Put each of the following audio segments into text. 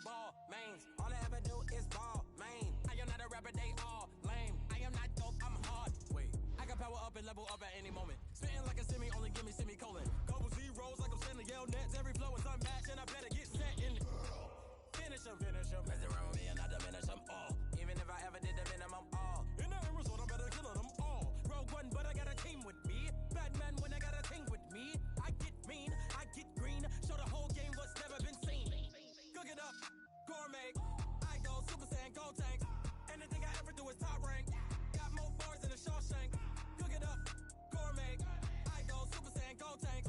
ball mains. All I ever do is ball main. I am not a rapper, they all lame. I am not dope, I'm hard. Wait, I can power up and level up at any moment. Spitting like a semi, only give me semicolon. Couple zeros like I'm sending yell nets. Every flow is unmatched and I better get set in. Finish them. Mess around with me and I diminish them all. Even if I ever did the minimum all. In the end result, I better kill them all. Rogue one, but I got a team with me. Batman when I got a team with me. I get mean, I get green. Show the whole game what's never been seen. Cook it up, gourmet. I go Super Saiyan, go tank. Anything I ever do is top rank. Got more bars than a Shawshank. Cook it up, gourmet. I go Super Saiyan, go tank.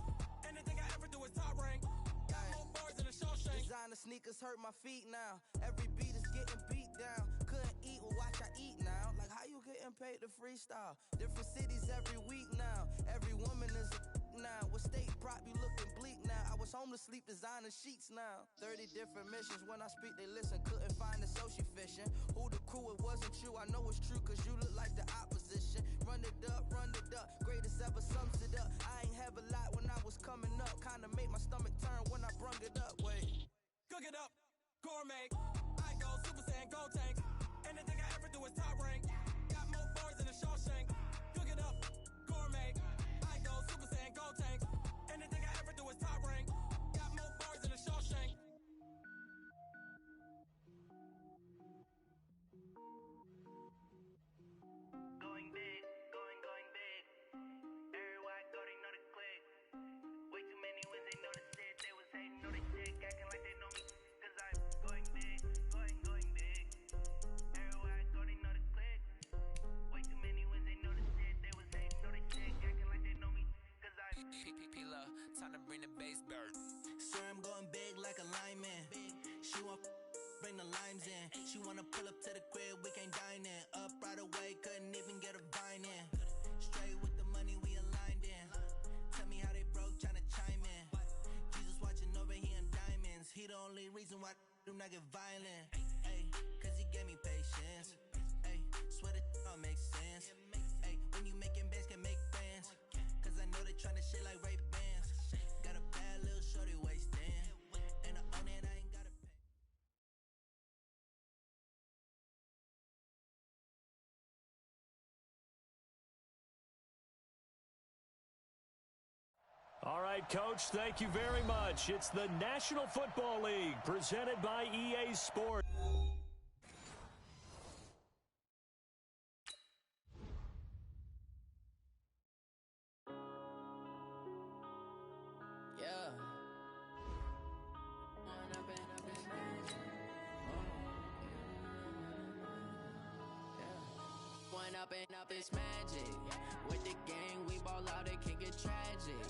Anything I ever do is top rank. Got more bars than a Shawshank. Designer sneakers hurt my feet now. Every beat is getting beat down. Couldn't eat, well watch I eat now. Like how you getting paid to freestyle? Different cities every week now. Every woman is a now. What state prop you looking bleak now? I was home to sleep designer sheets now. 30 different missions. When I speak they listen. Couldn't find the so she fishing. Who the crew, it wasn't you. I know it's true cause you look like the opposition. Run it up. Greatest ever sums it up. I ain't have a lot when I was coming up. Kinda made my stomach turn when I brung it up. Wait. Cook it up, gourmet. I go Super Saiyan, go tank. Anything I ever do is top rank. Got more bars than a Shawshank. Cook it up, gourmet. I go Super Saiyan, go tank. Anything I ever do is top rank. Got more bars than a Shawshank. Going big, going big. Everywhere I go, they know the click. Way too many wins, they know the shit. They was hating, know they sick, acting like they know me. Cause I'm going big, going big. Everywhere I go, they know the click. Way too many wins, they know the shit. They was hating, know they sick, acting like they know me. Cause I'm P-P-P-La, time to bring the bass bird. Sir, I'm going big like a lineman. She want bring the limes in. She wanna pull up to the crib, we can't dine in. Up right away, couldn't even get a vine in. Straight with the money we aligned in. Tell me how they broke, tryna chime in. Jesus watching over, he in diamonds. He the only reason why I do not get violent. Ay, cause he gave me patience. Ay, swear that all makes sense. Ay, when you making bands, can make friends. Cause I know they tryna shit like Ray-Bans. Got a bad little shorty wasting. And I own it, I ain't gotta pay. All right, Coach, thank you very much. It's the National Football League presented by EA Sports. Yeah. One up and up is magic. With the gang, we ball out, it can get tragic.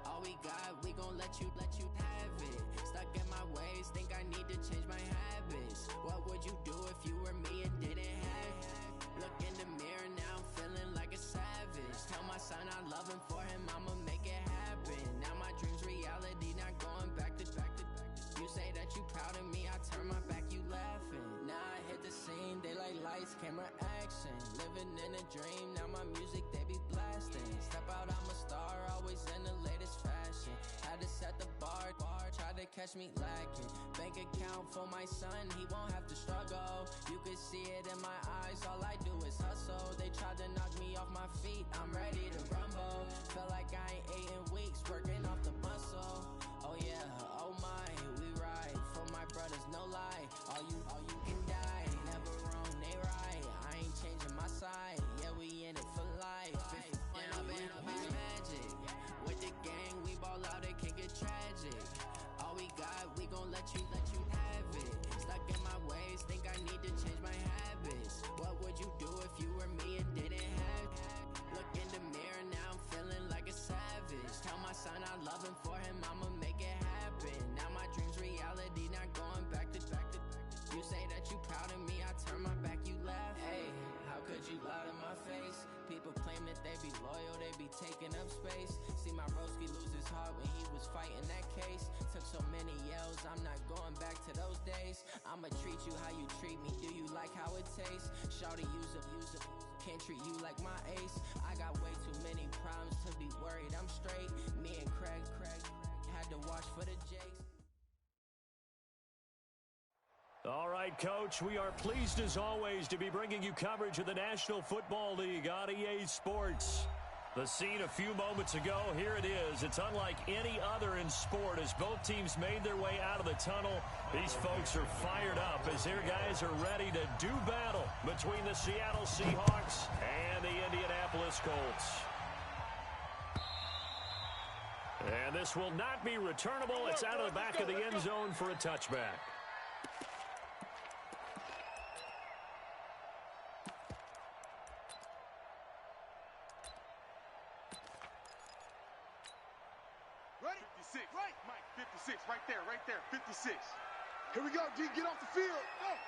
All we got, we gon' let you have it. Stuck in my ways, think I need to change my habits. What would you do if you were me and didn't have it? Look in the mirror, now I'm feeling like a savage. Tell my son I love him, for him I'ma make it happen. Now my dream's reality, not going back to. You say that you proud of me, I turn my back, you laughing. Now I hit the scene, daylight lights, camera action. Living in a dream, now my music, they be blasting. Step out, I'm a star, always in the latest fashion. Had to set the bar, try to catch me lacking. Bank account for my son, he won't have to struggle. You could see it in my eyes, all I do is hustle. They tried to knock me off my feet, I'm ready to rumble. Feel like I ain't ate in weeks, working off the muscle. Oh yeah, oh my, we ride for my brothers, no lie. All you can die, never wrong, they right. I ain't changing my side, yeah, we in it for life. When up and up is magic. With the gang, we ball out, it can get tragic. All we got, we gon' let you have it. Stuck in my ways, think I need to change my habits. What would you do if you were me and didn't have it? Look in the mirror, now I'm feeling like a savage. Tell my son I love him, for him I'ma make it happen. Now my dream's reality, not going back to. You say that you proud of me, I turn my back, you laugh. Hey, how could you lie to my face? People claim that they be loyal, they be taking up space. See my broski lose his heart when he was fighting that case. Took so many yells, I'm not going back to those days. I'ma treat you how you treat me, do you like how it tastes? Shawty, use up, can't treat you like my ace. I got way too many problems to be worried, I'm straight. Me and Craig had to watch for the Jakes. All right, Coach, we are pleased as always to be bringing you coverage of the National Football League on EA Sports. The scene a few moments ago, here it is. It's unlike any other in sport as both teams made their way out of the tunnel. These folks are fired up as their guys are ready to do battle between the Seattle Seahawks and the Indianapolis Colts. And this will not be returnable. It's out of the back of the end zone for a touchback. Ready? 56. Right. Mike, 56. Right there. 56. Here we go, G. Get off the field. Hey.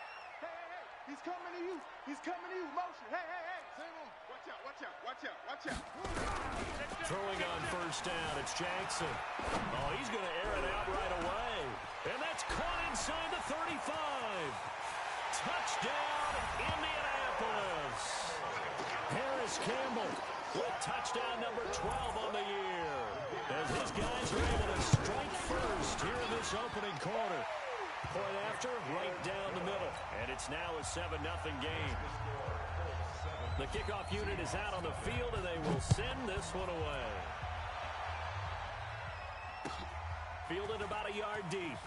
He's coming to you. Motion. Hey. Same on. Watch out. Throwing on first down, it's Jackson. Oh, he's going to air it out right away. And that's caught inside the 35. Touchdown, Indianapolis. Harris Campbell with touchdown number 12 on the year. As his guys are able to strike first here in this opening quarter. Point after, right down the middle. And it's now a 7-0 game. The kickoff unit is out on the field, and they will send this one away. Fielded about a yard deep.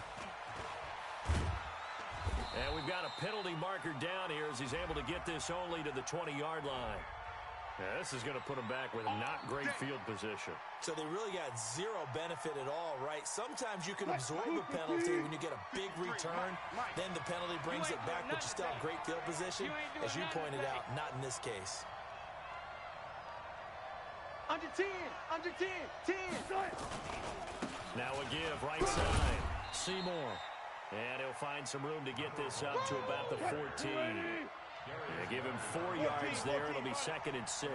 And we've got a penalty marker down here as he's able to get this only to the 20-yard line. Yeah, this is going to put him back with not great field position. So they really got zero benefit at all, right? Sometimes you can absorb a penalty when you get a big return. Then the penalty brings it back, but you still have great field position. As you pointed out, not in this case. Under 10. 10. Now a give, right side. Seymour. And he'll find some room to get this up to about the 14. They give him 4 yards there. It'll be 2nd and 6.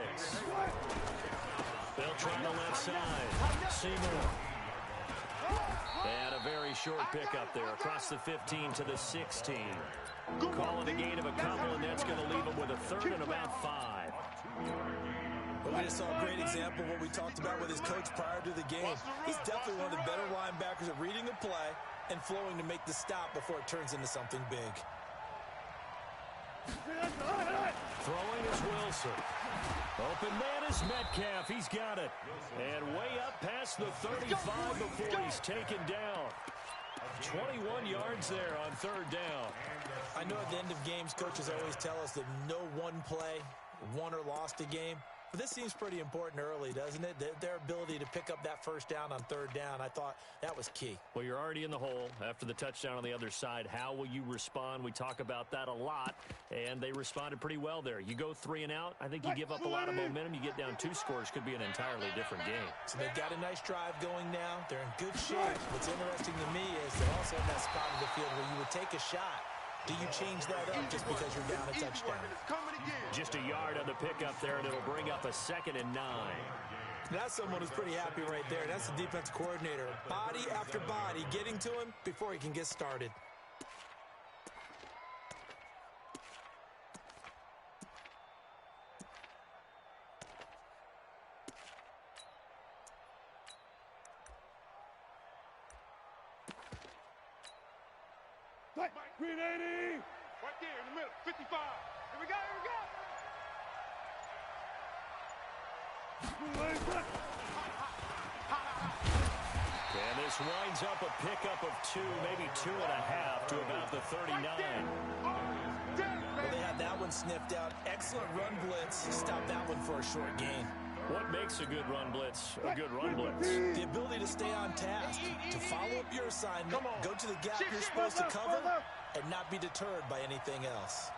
They'll try the left side. Seymour. And a very short pickup there across the 15 to the 16. Calling a gain of a couple, and that's going to leave him with a 3rd and about 5. Well, we just saw a great example of what we talked about with his coach prior to the game. He's definitely one of the better linebackers at reading a play and flowing to make the stop before it turns into something big. Throwing is Wilson. Open man is Metcalf. He's got it. And way up past the 35 before he's taken down. 21 yards there on 3rd down. I know at the end of games, coaches always tell us that no one play won or lost a game. But this seems pretty important early, doesn't it? Their ability to pick up that first down on 3rd down, I thought that was key. Well, you're already in the hole after the touchdown on the other side. How will you respond? We talk about that a lot, and they responded pretty well there. You go 3 and out, I think you give up a lot of momentum. You get down 2 scores, could be an entirely different game. So they've got a nice drive going now. They're in good shape. What's interesting to me is they're also in that spot of the field where you would take a shot. Do you change that up just because you're down a touchdown? Just a yard on the pickup there, and it'll bring up a 2nd and 9. That's someone who's pretty happy right there. That's the defense coordinator. Body after body getting to him before he can get started. Green 80. Right there in the middle. 55. Here we go. And this winds up a pickup of 2, maybe 2.5 to about the 39. Well, they had that one sniffed out. Excellent run blitz. Stop that one for a short gain. What makes a good run blitz a good run blitz? The ability to stay on task, to follow up your assignment, go to the gap you're supposed to cover, and not be deterred by anything else.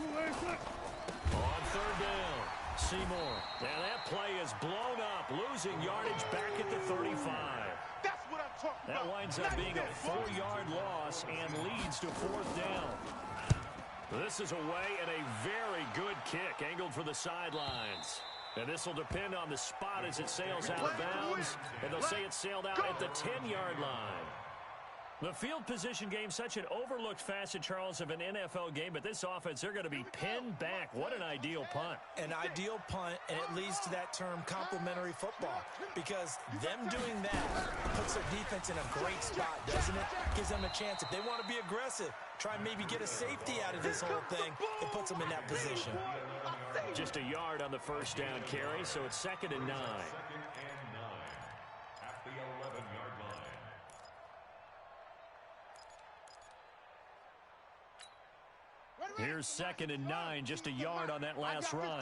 On 3rd down, Seymour. Now that play is blown up, losing yardage back at the 35. That's what I'm talking about. That winds up being a 4-yard loss and leads to 4th down. This is away and a very good kick angled for the sidelines. And this will depend on the spot as it sails out of bounds. And they'll say it sailed out at the 10-yard line. The field position game, such an overlooked facet, Charles, of an NFL game, but this offense, they're going to be pinned back. What an ideal punt. An ideal punt, and it leads to that term complementary football, because them doing that puts their defense in a great spot, doesn't it? Gives them a chance. If they want to be aggressive, try and maybe get a safety out of this whole thing, it puts them in that position. Just a yard on the first down carry, so it's 2nd and 9. At the 11-yard line. Here's 2nd and 9, just a yard on that last run.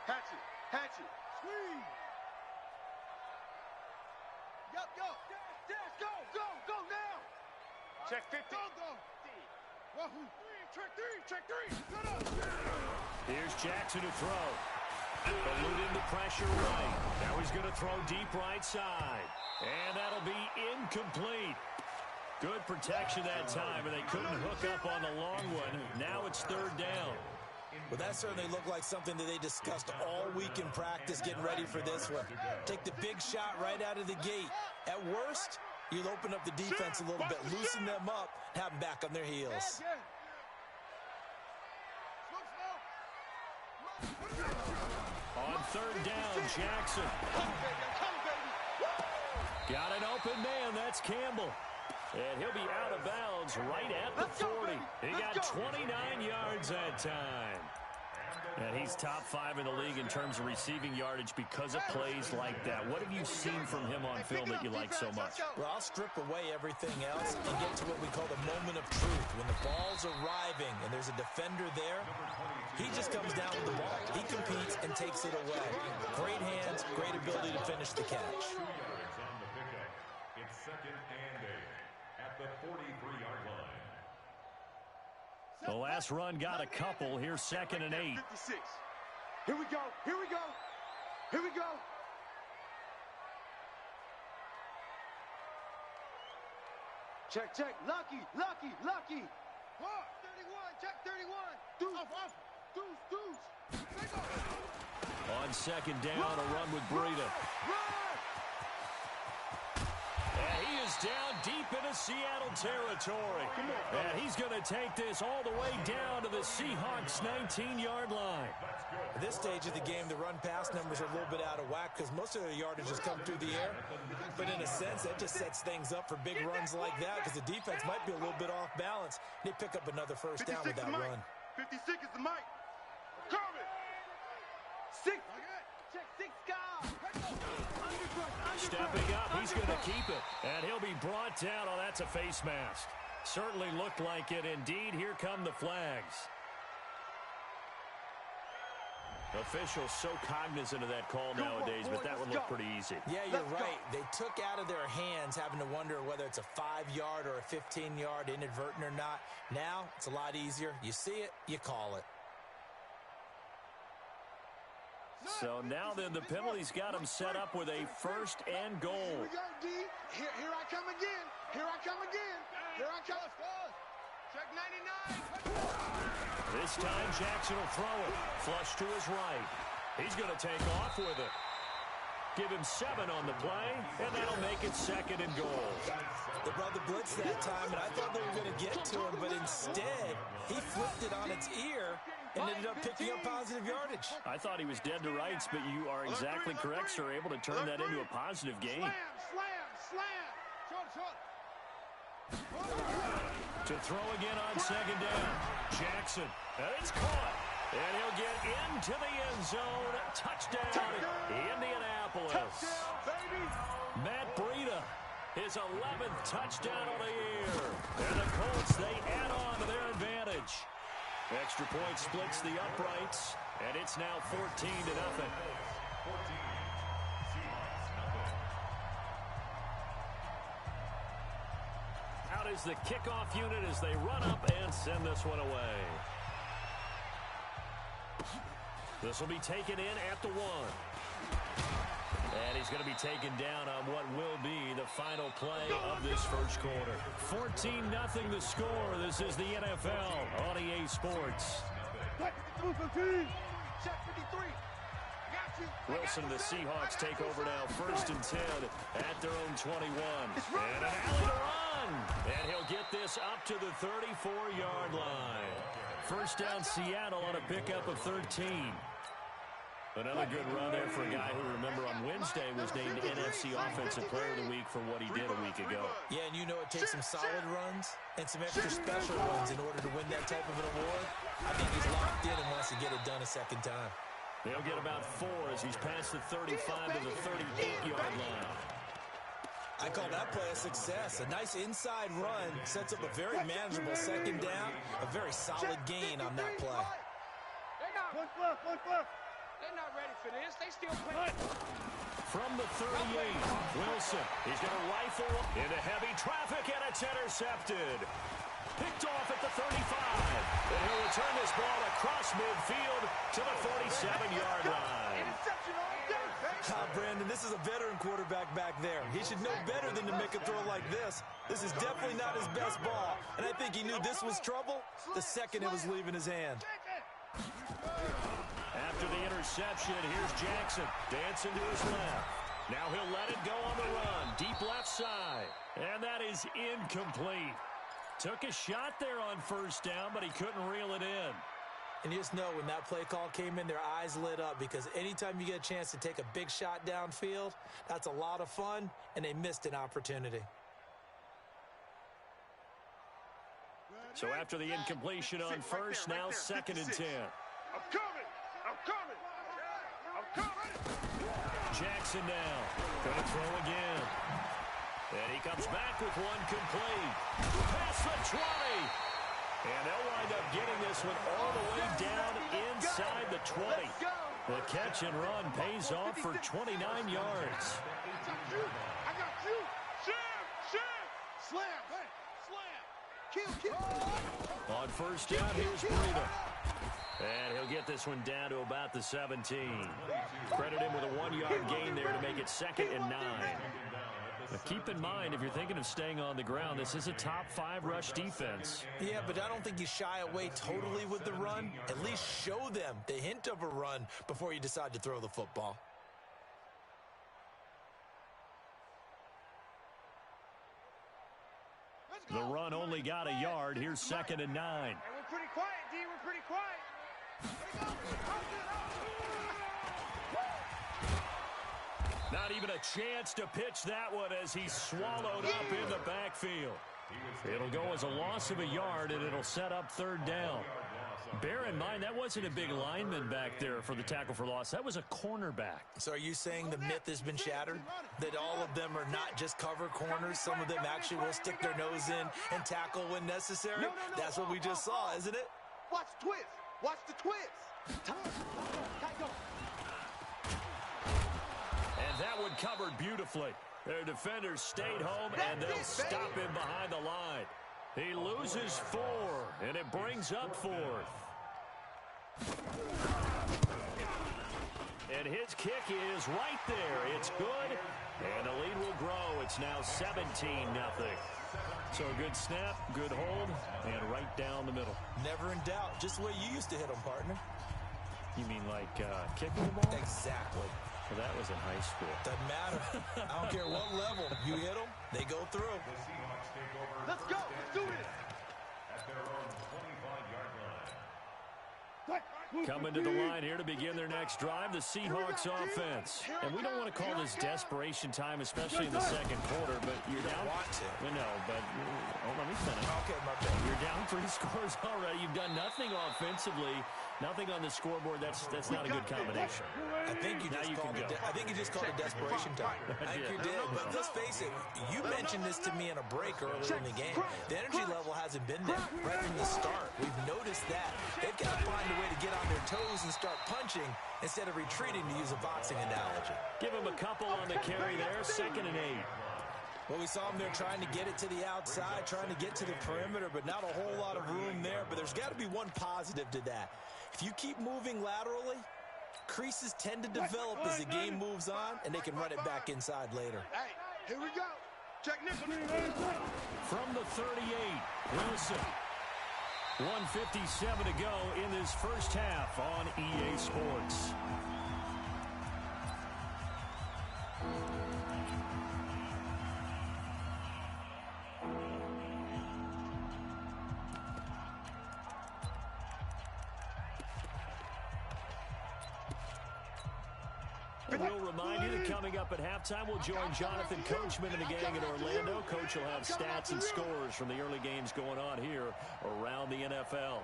Hatchet, hatchet, squeeze. Yup, go, dash, go now. Check 50. Go. Wahoo. Check three. Shut up. Here's Jackson to throw. Eluding the pressure right. Now he's going to throw deep right side. And that'll be incomplete. Good protection that time, and they couldn't hook up on the long one. Now it's 3rd down. Well, that certainly looked like something that they discussed all week in practice, getting ready for this one. Take the big shot right out of the gate. At worst, you'll open up the defense a little bit, loosen them up, have them back on their heels. On 3rd down, Jackson. Got an open man, that's Campbell. And he'll be out of bounds right at the 40. He got 29 yards that time. And he's top 5 in the league in terms of receiving yardage because of plays like that. What have you seen from him on film that you like so much? Well, I'll strip away everything else and get to what we call the moment of truth. When the ball's arriving and there's a defender there, he just comes down with the ball. He competes and takes it away. Great hands, great ability to finish the catch. 2 yards on the pickup. It's 2nd and 8 at the 43-yard line. The last run got a couple. Here's 2nd and 8. 56. Here we go. Check. Lucky. 31. Check 31. Deuce. On 2nd down, a run with Breida. And he is down deep into Seattle territory. And he's going to take this all the way down to the Seahawks' 19-yard line. At this stage of the game, the run-pass numbers are a little bit out of whack because most of their yardage has come through the air. But in a sense, that just sets things up for big runs like that because the defense might be a little bit off balance. They pick up another first down with that run. 56 is the mic. Coming. 6. Check 6 guys. Stepping up, he's going to keep it. And he'll be brought down. Oh, that's a face mask. Certainly looked like it. Indeed, here come the flags. Officials so cognizant of that call nowadays, but that one looked pretty easy. Yeah, you're right. They took out of their hands having to wonder whether it's a 5-yard or a 15-yard inadvertent or not. Now, it's a lot easier. You see it, you call it. So now then, the penalty's got him set up with a 1st and goal. Here we go, D. Here I come again. Here I come. Check 99. This time, Jackson will throw it. Flush to his right. He's going to take off with it. Give him 7 on the play, and that'll make it 2nd and goal. They brought the blitz that time, and I thought they were going to get to him, but instead, he flipped it on its ear and ended up picking up positive yardage. I thought he was dead to rights, but you are exactly correct, sir. Able to turn that into a positive game. Slam. Short. To throw again on 2nd down. Jackson. And it's caught. And he'll get into the end zone. Touchdown, Indianapolis. Touchdown, baby. Matt Breida, his 11th touchdown of the year. And the Colts, they add on to their advantage. Extra point splits the uprights, and it's now 14-0. 14. Seahawks, nothing. Out is the kickoff unit as they run up and send this one away. This will be taken in at the 1. And he's going to be taken down on what will be the final play of this first quarter. 14-0 the score. This is the NFL on EA Sports. Check 53. Got Wilson and the Seahawks take over now, 1st and 10 at their own 21. And an alley to run. And he'll get this up to the 34-yard line. First down, Seattle on a pickup of 13. Another good run there for a guy who, remember, on Wednesday was named NFC Offensive Player of the Week for what he did a week ago. Yeah, and you know it takes some solid runs and some extra special ones in order to win that type of an award. I think he's locked in and wants to get it done a second time. They'll get about 4 as he's past the 35 to the 38-yard line. I call that play a success. A nice inside run sets up a very manageable second down, a very solid gain on that play. One fluff. They're not ready for this. They still playing. From the 38, Wilson. He's going to rifle into heavy traffic, and it's intercepted. Picked off at the 35. And he'll return this ball across midfield to the 47-yard line. Interception all day. Brandon, this is a veteran quarterback back there. He should know better than to make a throw like this. This is definitely not his best ball. And I think he knew this was trouble the second it was leaving his hand. After the interception, here's Jackson dancing to his left. Now he'll let it go on the run, deep left side. And that is incomplete. Took a shot there on first down, but he couldn't reel it in. And you just know when that play call came in, their eyes lit up because anytime you get a chance to take a big shot downfield, that's a lot of fun, and they missed an opportunity. So after the incompletion on first, now 2nd and 10. I'm coming. Jackson now. Gonna throw again. And he comes back with one complete. Past the 20. And they'll wind up getting this one all the way down inside the 20. The catch and run pays off for 29 yards. I got you. Slam. Kill. On first down, here's Breida. And he'll get this one down to about the 17. Credit him with a 1-yard gain there to make it 2nd and 9. But keep in mind, if you're thinking of staying on the ground, this is a top 5 rush defense. Yeah, but I don't think you shy away totally with the run. At least show them the hint of a run before you decide to throw the football. The run only got a yard. Here's 2nd and 9. Hey, we're pretty quiet, D. We're pretty quiet. Not even a chance to pitch that one as he's swallowed up in the backfield. It'll go as a loss of a yard, and it'll set up 3rd down. Bear in mind, that wasn't a big lineman back there for the tackle for loss. That was a cornerback. So are you saying the myth has been shattered? That all of them are not just cover corners? Some of them actually will stick their nose in and tackle when necessary? No. That's what we just saw, isn't it? Watch the twist. And that one covered beautifully. Their defenders stayed home, and they'll stop him behind the line. He loses 4, and it brings up 4th. And his kick is right there. It's good, and the lead will grow. It's now 17-0. So a good snap, good hold, and right down the middle. Never in doubt. Just the way you used to hit them, partner. You mean like kicking the ball? Exactly. Well, that was in high school. Doesn't matter. I don't care what level. You hit them, they go through. Let's go. Let's do this. At their own 25-yard line. Coming to the line here to begin their next drive, the Seahawks offense. And we don't want to call this desperation time, especially in the second quarter, but you're down. Want to. No, but let me finish. Okay, my bad. You're down 3 scores already. You've done nothing offensively, nothing on the scoreboard. That's not a good combination. I think you just called it desperation time. I think you did. But let's face it, you mentioned this to me in a break earlier in the game. The energy level hasn't been there right from the start. We've noticed that. They've got to find a way to get on their toes and start punching instead of retreating, to use a boxing analogy. Give him a couple on the carry there, 2nd and 8. Well, we saw them there trying to get it to the outside, trying to get to the perimeter, but not a whole lot of room there. But there's got to be one positive to that. If you keep moving laterally, creases tend to develop as the game moves on, and they can run it back inside later. Hey, here we go. Check nickel. From the 38, Wilson. 1:57 to go in this first half on EA Sports. We'll remind you that coming up at halftime, we'll join Jonathan Coachman and the gang in Orlando. Coach will have stats and scores from the early games going on here around the NFL.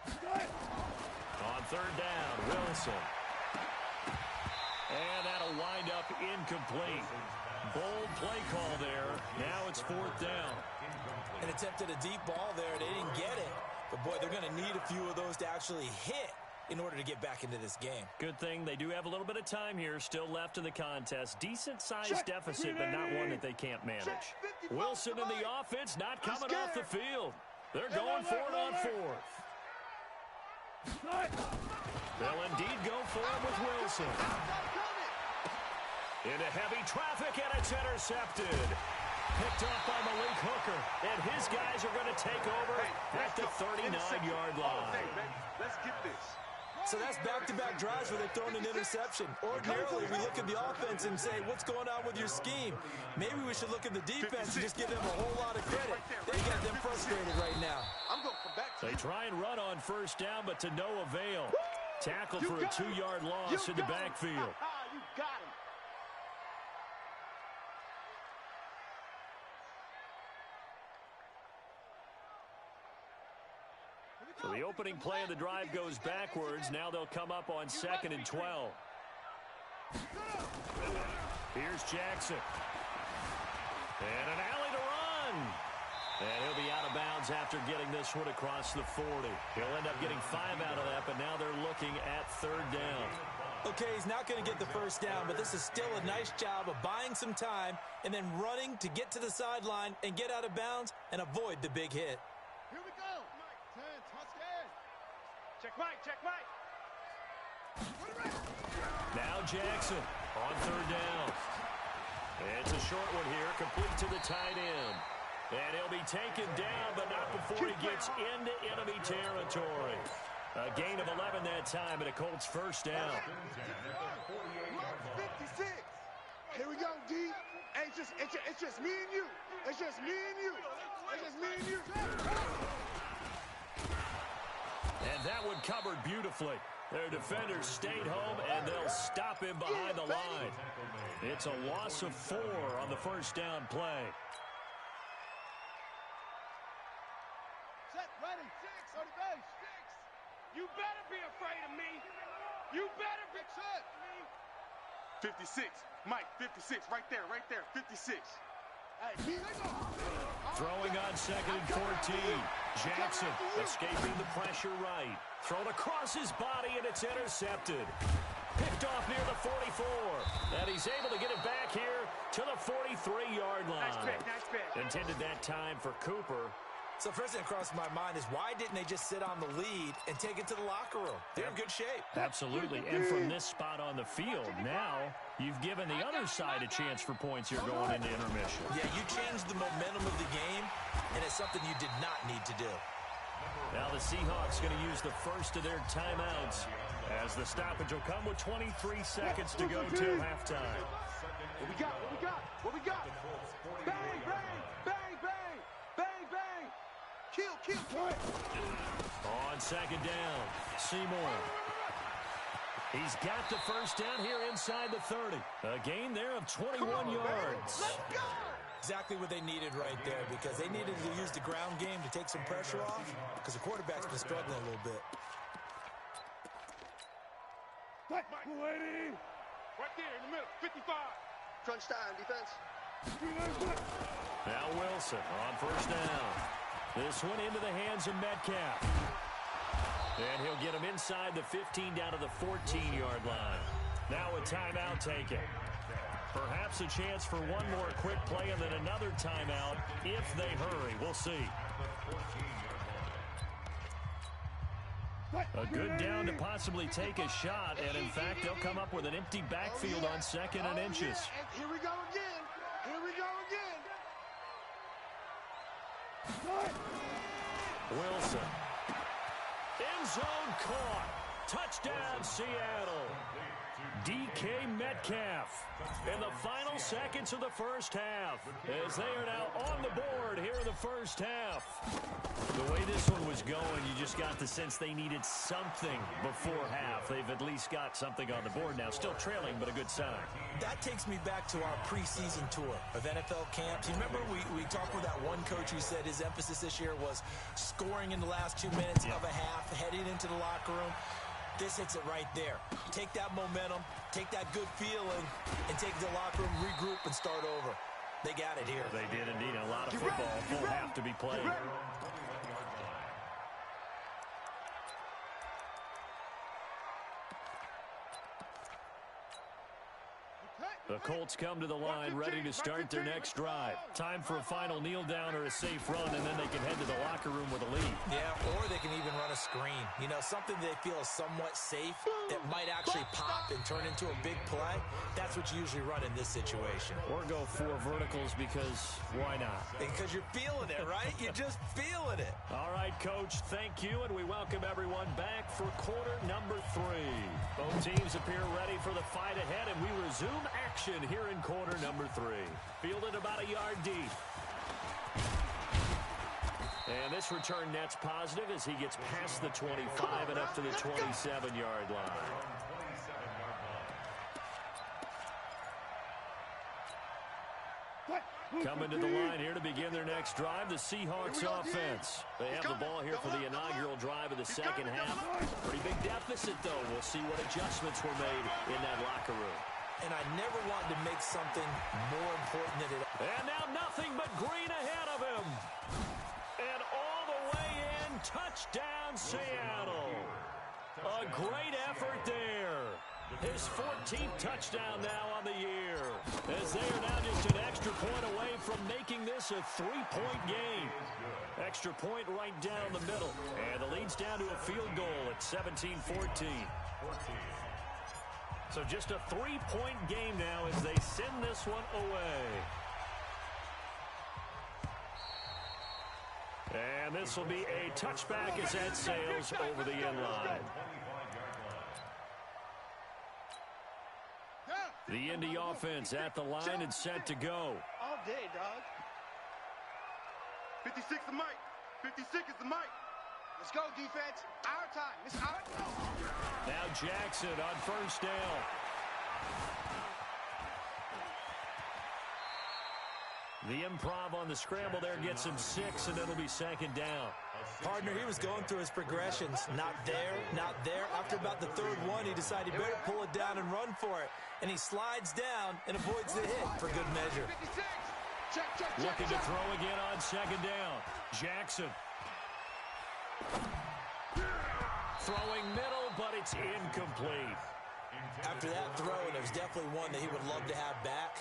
On third down, Wilson. And that'll wind up incomplete. Bold play call there. Now it's fourth down. And attempted a deep ball there. They didn't get it. But, boy, they're going to need a few of those to actually hit in order to get back into this game. Good thing they do have a little bit of time here still left in the contest. Decent-sized deficit, but not one that they can't manage. Wilson and the offense not coming off the field. They're going for it on fourth. They'll indeed go for it with Wilson. Into heavy traffic, and it's intercepted. Picked up by Malik Hooker, and his guys are going to take over at the 39-yard line. Let's get this. So that's back-to-back drives where they've thrown an interception. Ordinarily, we look at the offense and say, what's going on with your scheme? Maybe we should look at the defense and just give them a whole lot of credit. They got them frustrated right now. I'm going to come back to They try and run on first down, but to no avail. Tackled for a 2-yard loss in the backfield. You got him. So the opening play of the drive goes backwards. Now they'll come up on 2nd and 12. Here's Jackson. And an alley to run. And he'll be out of bounds after getting this one across the 40. He'll end up getting 5 out of that, but now they're looking at third down. Okay, he's not going to get the first down, but this is still a nice job of buying some time and then running to get to the sideline and get out of bounds and avoid the big hit. Here we go. Mike, 10, touchdown. Check Mike, check Mike. Now Jackson on third down. It's a short one here, complete to the tight end. And he'll be taken down, but not before he gets into enemy territory. A gain of 11 that time, and a Colts first down. 56. Here we go, D. Hey, it's just me and you. It's just me and you. It's just me and you. And that one covered beautifully. Their defenders stayed home, and they'll stop him behind the line. It's a loss of 4 on the first down play. Set, ready, 6, on the base, 6. You better be afraid of me. You better be set. 56, Mike, 56, right there, 56. Hey, Throwing on 2nd and 14. Jackson escaping the pressure right. Thrown across his body, and it's intercepted. Picked off near the 44. And he's able to get it back here to the 43-yard line. Nice pick. Intended that time for Cooper. So first thing that crossed my mind is why didn't they just sit on the lead and take it to the locker room? They're in good shape. Absolutely. And from this spot on the field, now you've given the other side a chance for points here going into intermission. Yeah, you changed the momentum of the game, and it's something you did not need to do. Now the Seahawks going to use the first of their timeouts as the stoppage will come with 23 seconds to go till halftime. What we got? Bang, bang, bang, bang, bang, bang. Kill. On 2nd down, Seymour. He's got the first down here inside the 30. A gain there of 21 yards. Let's go. Exactly what they needed right there, because they needed to use the ground game to take some pressure off, because the quarterback's been struggling a little bit. Right there in the middle, 55. Crunch time, defense. Now Wilson on first down. This one into the hands of Metcalf. And he'll get him inside the 15 down to the 14-yard line. Now a timeout taken. Perhaps a chance for one more quick play and then another timeout if they hurry. We'll see. A good down to possibly take a shot, and in fact, they'll come up with an empty backfield on 2nd and inches. And here we go again. Wilson. End zone caught. Touchdown, Seattle. DK Metcalf in the final seconds of the first half as they are now on the board here in the first half. The way this one was going, you just got the sense they needed something before half. They've at least got something on the board now. Still trailing, but a good sign. That takes me back to our preseason tour of NFL camps. You remember we talked with that one coach who said his emphasis this year was scoring in the last 2 minutes of a half, heading into the locker room. This hits it right there. Take that momentum, take that good feeling, and take the locker room, regroup, and start over. They got it here. They did indeed. A lot of football, full half to be played. The Colts come to the line, ready to start their next drive. Time for a final kneel down or a safe run, and then they can head to the locker room with a lead. Yeah, or they can even run a screen. You know, something they feel is somewhat safe that might actually pop and turn into a big play. That's what you usually run in this situation. Or go 4 verticals because why not? Because you're feeling it, right? You're just feeling it. All right, Coach, thank you, and we welcome everyone back for quarter number 3. Both teams appear ready for the fight ahead, and we resume action here in quarter number 3. Fielded about a yard deep. And this return net's positive as he gets past the 25 and up to the 27-yard line. Coming to the line here to begin their next drive, the Seahawks offense. They have the ball here for the inaugural drive of the second half. Pretty big deficit, though. We'll see what adjustments were made in that locker room. And I never wanted to make something more important than it. And now nothing but green ahead of him. And all the way in, touchdown Seattle. A great effort there. His 14th touchdown now on the year. As they are now just an extra point away from making this a 3-point game. Extra point right down the middle. And the lead's down to a field goal at 17-14. So just a 3-point game now as they send this one away. And this will be a touchback as that sails over the end line. The Indy offense at the line and set to go. All day, dog. 56 is the mic. 56 is the mic. Let's go, defense. Our time. It's our time. Now Jackson on first down. The improv on the scramble there gets him 6, and it'll be second down. Partner, he was going through his progressions. Not there, not there. After about the third one, he decided he better pull it down and run for it. And he slides down and avoids the hit for good measure. Looking to throw again on second down. Jackson. Throwing middle, but it's incomplete. After that throw, and it was definitely one that he would love to have back.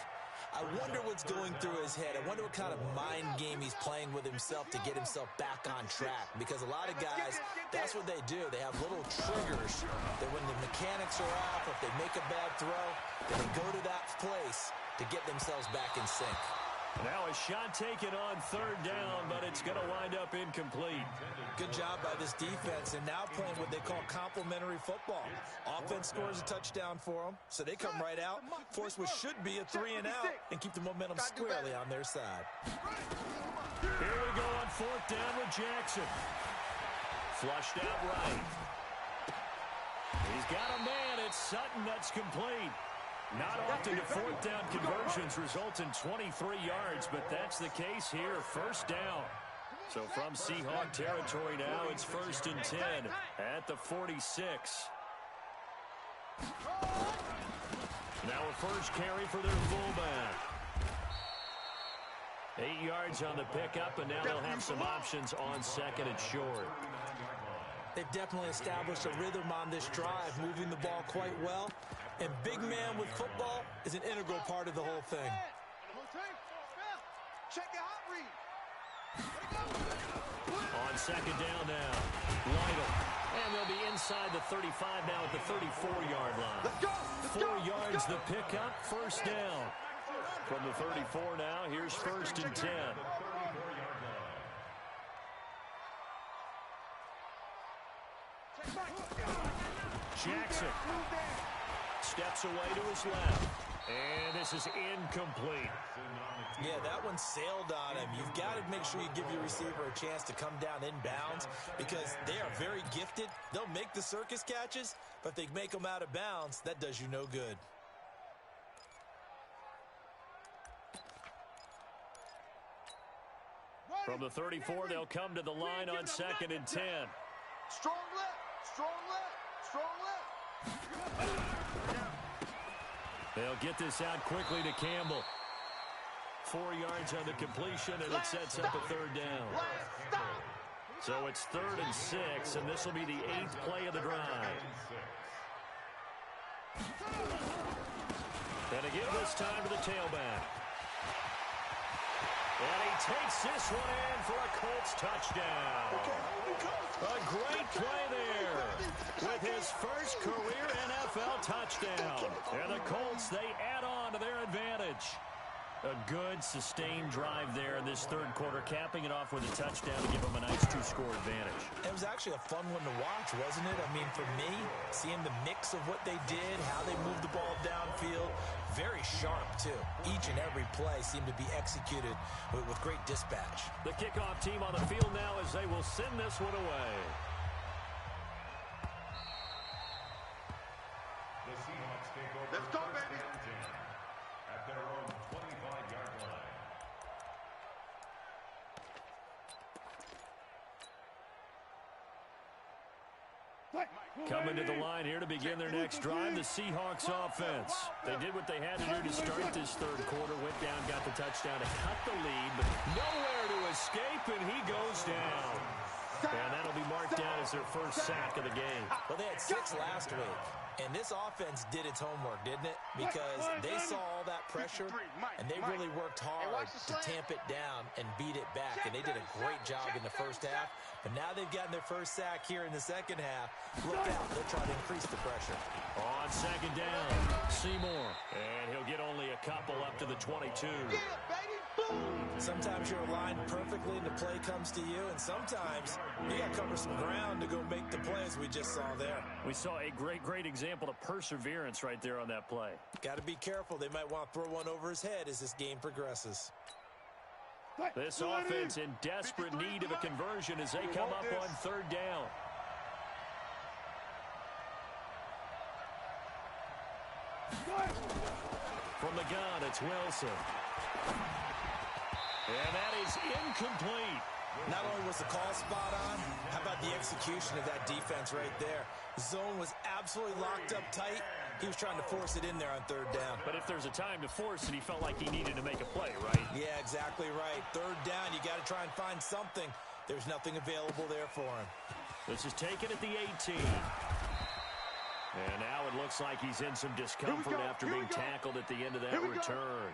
I wonder what's going through his head. I wonder what kind of mind game he's playing with himself to get himself back on track. Because a lot of guys, that's what they do. They have little triggers that when the mechanics are off, or if they make a bad throw, then they go to that place to get themselves back in sync. Now a shot taken on third down, but it's going to wind up incomplete. Good job by this defense, and now playing what they call complementary football. Offense scores a touchdown for them, so they come right out, force what should be a 3-and-out, and keep the momentum squarely on their side. Here we go on fourth down with Jackson. Flushed out right. He's got a man. It's Sutton that's complete. Not often do fourth down conversions result in 23 yards, but that's the case here. First down. So from Seahawk territory now, it's 1st and 10 at the 46. Now a first carry for their fullback. 8 yards on the pickup, and now they'll have some options on second and short. They've definitely established a rhythm on this drive, moving the ball quite well. And big man with football is an integral part of the whole thing. Check your hot read. On second down now, Lytle. And they'll be inside the 35 now at the 34-yard line. Let's go. 4 yards the pickup, first down. From the 34 now, here's 1st and 10. Jackson steps away to his left. And this is incomplete. Yeah, that one sailed on him. You've got to make sure you give your receiver a chance to come down inbounds because they are very gifted. They'll make the circus catches, but if they make them out of bounds, that does you no good. From the 34, they'll come to the line on 2nd and 10. Strong left, strong left, strong left. They'll get this out quickly to Campbell. 4 yards on the completion, and it sets up a 3rd down. So it's 3rd and 6, and this will be the 8th play of the drive. And again this time to the tailback. And he takes this one in for a Colts touchdown. A great play there with his first career NFL touchdown. And the Colts, they add on to their advantage. A good, sustained drive there in this 3rd quarter, capping it off with a touchdown to give them a nice 2-score advantage. It was actually a fun one to watch, wasn't it? I mean, for me, seeing the mix of what they did, how they moved the ball downfield, very sharp, too. Each and every play seemed to be executed with great dispatch. The kickoff team on the field now as they will send this one away. The Seahawks take over. Let's go, baby. At their own 25-yard line. Coming to the line here to begin their next drive, the Seahawks offense. They did what they had to do to start this 3rd quarter, went down, got the touchdown to cut the lead, but nowhere to escape, and he goes down. And that'll be marked down as their first sack of the game. Well, they had 6 last week, and this offense did its homework, didn't it? Because they saw all that pressure, and they really worked hard to tamp it down and beat it back, and they did a great job in the first half. But now they've gotten their first sack here in the second half. Look out, they'll try to increase the pressure. On 2nd down, Seymour. And he'll get only a couple up to the 22. Sometimes you're aligned perfectly and the play comes to you, and sometimes you got to cover some ground to go make the plays we just saw there. We saw a great example of perseverance right there on that play. Got to be careful. They might want to throw one over his head as this game progresses. This offense in desperate need of a conversion as they come up on 3rd down. From the gun, it's Wilson. And that is incomplete. Not only was the call spot on, how about the execution of that defense right there? The zone was absolutely locked up tight. He was trying to force it in there on 3rd down. But if there's a time to force it, he felt like he needed to make a play, right? Yeah, exactly right. 3rd down, you got to try and find something. There's nothing available there for him. This is taken at the 18. And now it looks like he's in some discomfort after being tackled at the end of that return.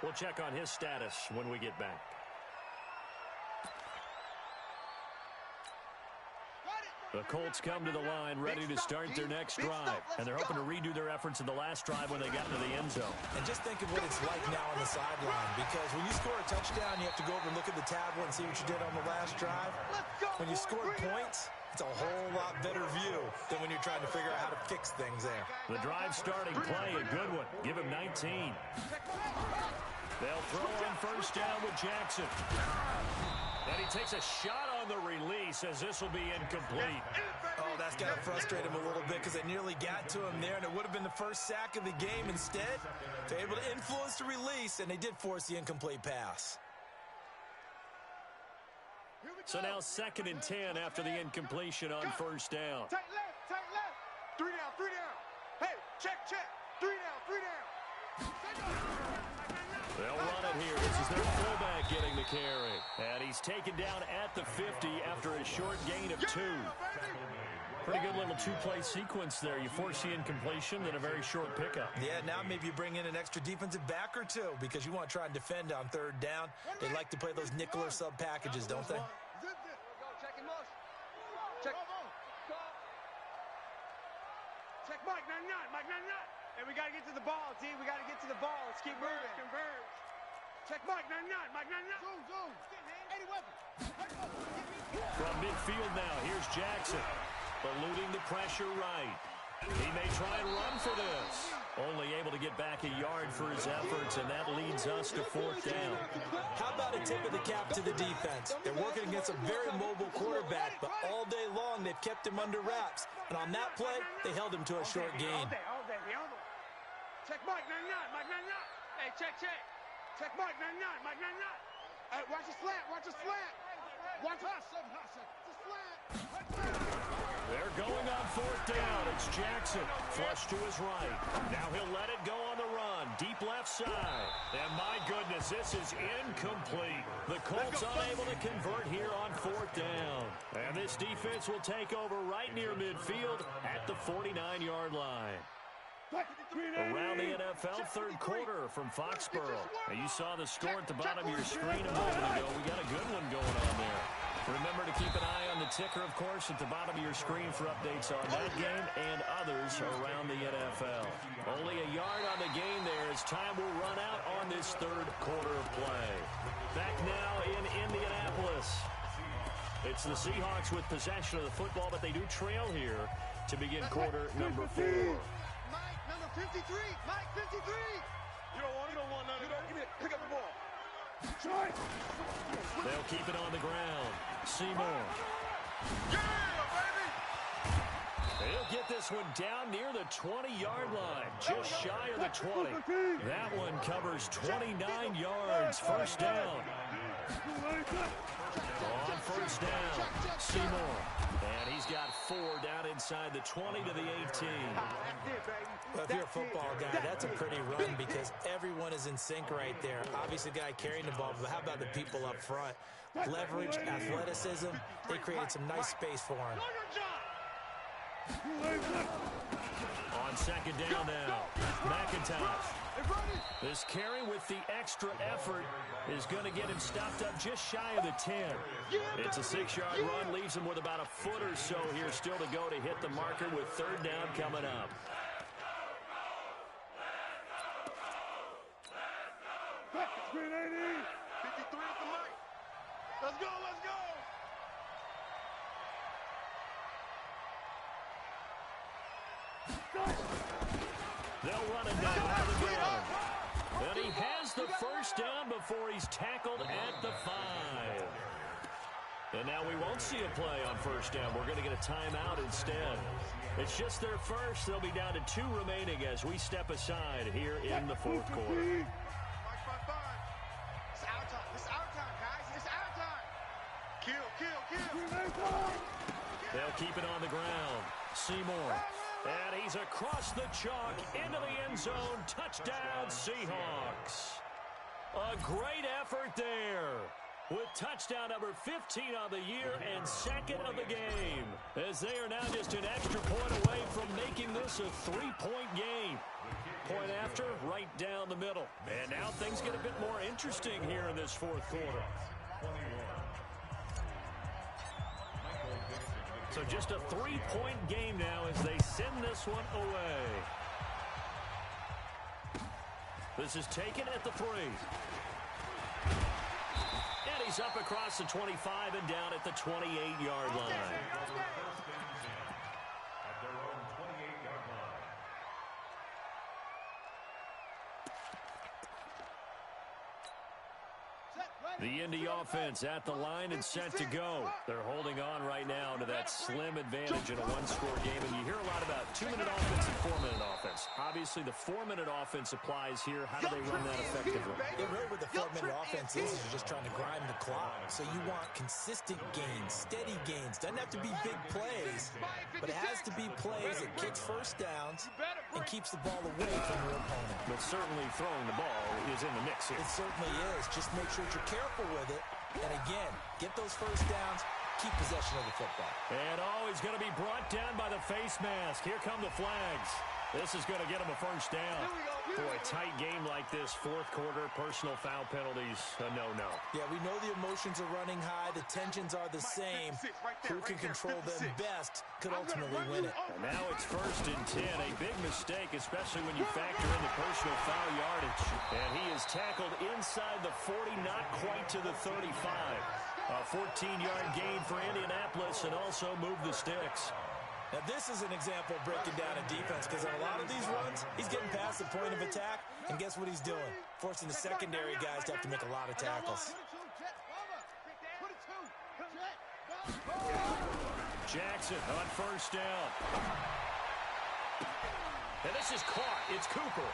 We'll check on his status when we get back. The Colts come to the line ready to start their next drive. And they're hoping to redo their efforts in the last drive when they got to the end zone. And just think of what it's like now on the sideline. Because when you score a touchdown, you have to go over and look at the tablet and see what you did on the last drive. When you score points, it's a whole lot better view than when you're trying to figure out how to fix things there. The drive starting play, a good one. Give him 19. They'll throw on 1st down with Jackson. And he takes a shot on the release as this will be incomplete. Oh, that's got to frustrate him a little bit because they nearly got to him there, and it would have been the first sack of the game. Instead, they're able to influence the release, and they did force the incomplete pass. So now 2nd and 10 after the incompletion on 1st down. Tight left, tight left. 3 down, 3 down. Hey, check. 3 down, 3 down. They'll run it here. This is their fullback getting the carry. And he's taken down at the 50 after a short gain of 2. Pretty good little 2-play sequence there. You force the incompletion, then a very short pickup. Yeah, now maybe you bring in an extra defensive back or two because you want to try and defend on 3rd down. They like to play those nickel or sub packages, don't they? Check. Check Mike 99. And we got to get to the ball, team. We got to get to the ball. Let's keep moving. Converge. Check Mike 99. Zoom. 80 weapons. From midfield now, here's Jackson. Eluding the pressure right. He may try and run for this. Only able to get back a yard for his efforts, and that leads us to 4th down. How about a tip of the cap to the defense? They're working against a very mobile quarterback, but all day long they've kept him under wraps. And on that play, they held him to a short gain. Check Mike 99, Mike 99. Hey, check. Check Mike 99, Mike 99. Hey, watch the slant, watch the slant. Watch the slant. They're going on 4th down. It's Jackson. Flush to his right. Now he'll let it go on the run. Deep left side. And my goodness, this is incomplete. The Colts unable to convert here on 4th down. And this defense will take over right near midfield at the 49-yard line. Around the NFL, 3rd quarter from Foxborough. Now, you saw the score at the bottom of your screen a moment ago. We got a good one going on there. Remember to keep an eye on the ticker, of course, at the bottom of your screen for updates on that game and others around the NFL. Only a yard on the gain there as time will run out on this 3rd quarter play. Back now in Indianapolis. It's the Seahawks with possession of the football, but they do trail here to begin quarter number 4. Mike, number 53. Mike, 53. You don't want none of that. Give me pick up the ball. They'll keep it on the ground. Seymour. Yeah, baby. He'll get this one down near the 20-yard line, just shy of the 20. That one covers 29 yards. 1st down. On 1st down, Seymour. And he's got 4 down inside the 20 to the 18. Well, if you're a football guy, that's a pretty run because everyone is in sync right there. Obviously, the guy carrying the ball, but how about the people up front? Leverage, athleticism, they created some nice space for him. On 2nd down now, McIntosh. This carry with the extra effort is going to get him stopped up just shy of the 10. It's a 6-yard run, leaves him with about a foot or so here still to go to hit the marker with 3rd down coming up. Screen 80. 53 at the mic. Let's go. They'll run him down out of the gun. And he has the 1st down before he's tackled at the 5. And now we won't see a play on 1st down. We're going to get a timeout instead. It's just their first. They'll be down to 2 remaining as we step aside here in the 4th quarter. It's our time. It's our time, guys. It's our time. Kill. They'll keep it on the ground. Seymour. And he's across the chalk into the end zone. Touchdown, Seahawks. A great effort there with touchdown number 15 on the year and 2nd of the game, as they are now just an extra point away from making this a 3-point game. Point after, right down the middle. And now things get a bit more interesting here in this 4th quarter. So just a 3-point game now as they send this one away. This is taken at the 3. And he's up across the 25 and down at the 28-yard line. At their own 28-yard line. The Indy offense at the line and set to go. They're holding on right now to that slim advantage in a 1-score game. And you hear a lot about 2-minute offense and 4-minute offense. Obviously, the 4-minute offense applies here. How do they run that effectively? Yeah, really what the 4-minute offense is you're just trying to grind the clock. So you want consistent gains, steady gains. Doesn't have to be big plays, but it has to be plays that kicks 1st downs and keeps the ball away from your opponent. But certainly throwing the ball is in the mix here. It certainly is. Just make sure that you're careful with it. And again, get those 1st downs, keep possession of the football. And he's going to be brought down by the face mask. Here come the flags. This is going to get him a 1st down. Boy, a tight game like this, 4th quarter, personal foul penalties, a no-no. Yeah, we know the emotions are running high. The tensions are the same. Who can control them best could ultimately win it. And now it's 1st and 10. A big mistake, especially when you factor in the personal foul yardage. And he is tackled inside the 40, not quite to the 35. A 14-yard gain for Indianapolis and also move the sticks. Now, this is an example of breaking down a defense because on a lot of these runs, he's getting past the point of attack, and guess what he's doing? Forcing the secondary guys to have to make a lot of tackles. Jackson on first down. And this is caught. It's Cooper.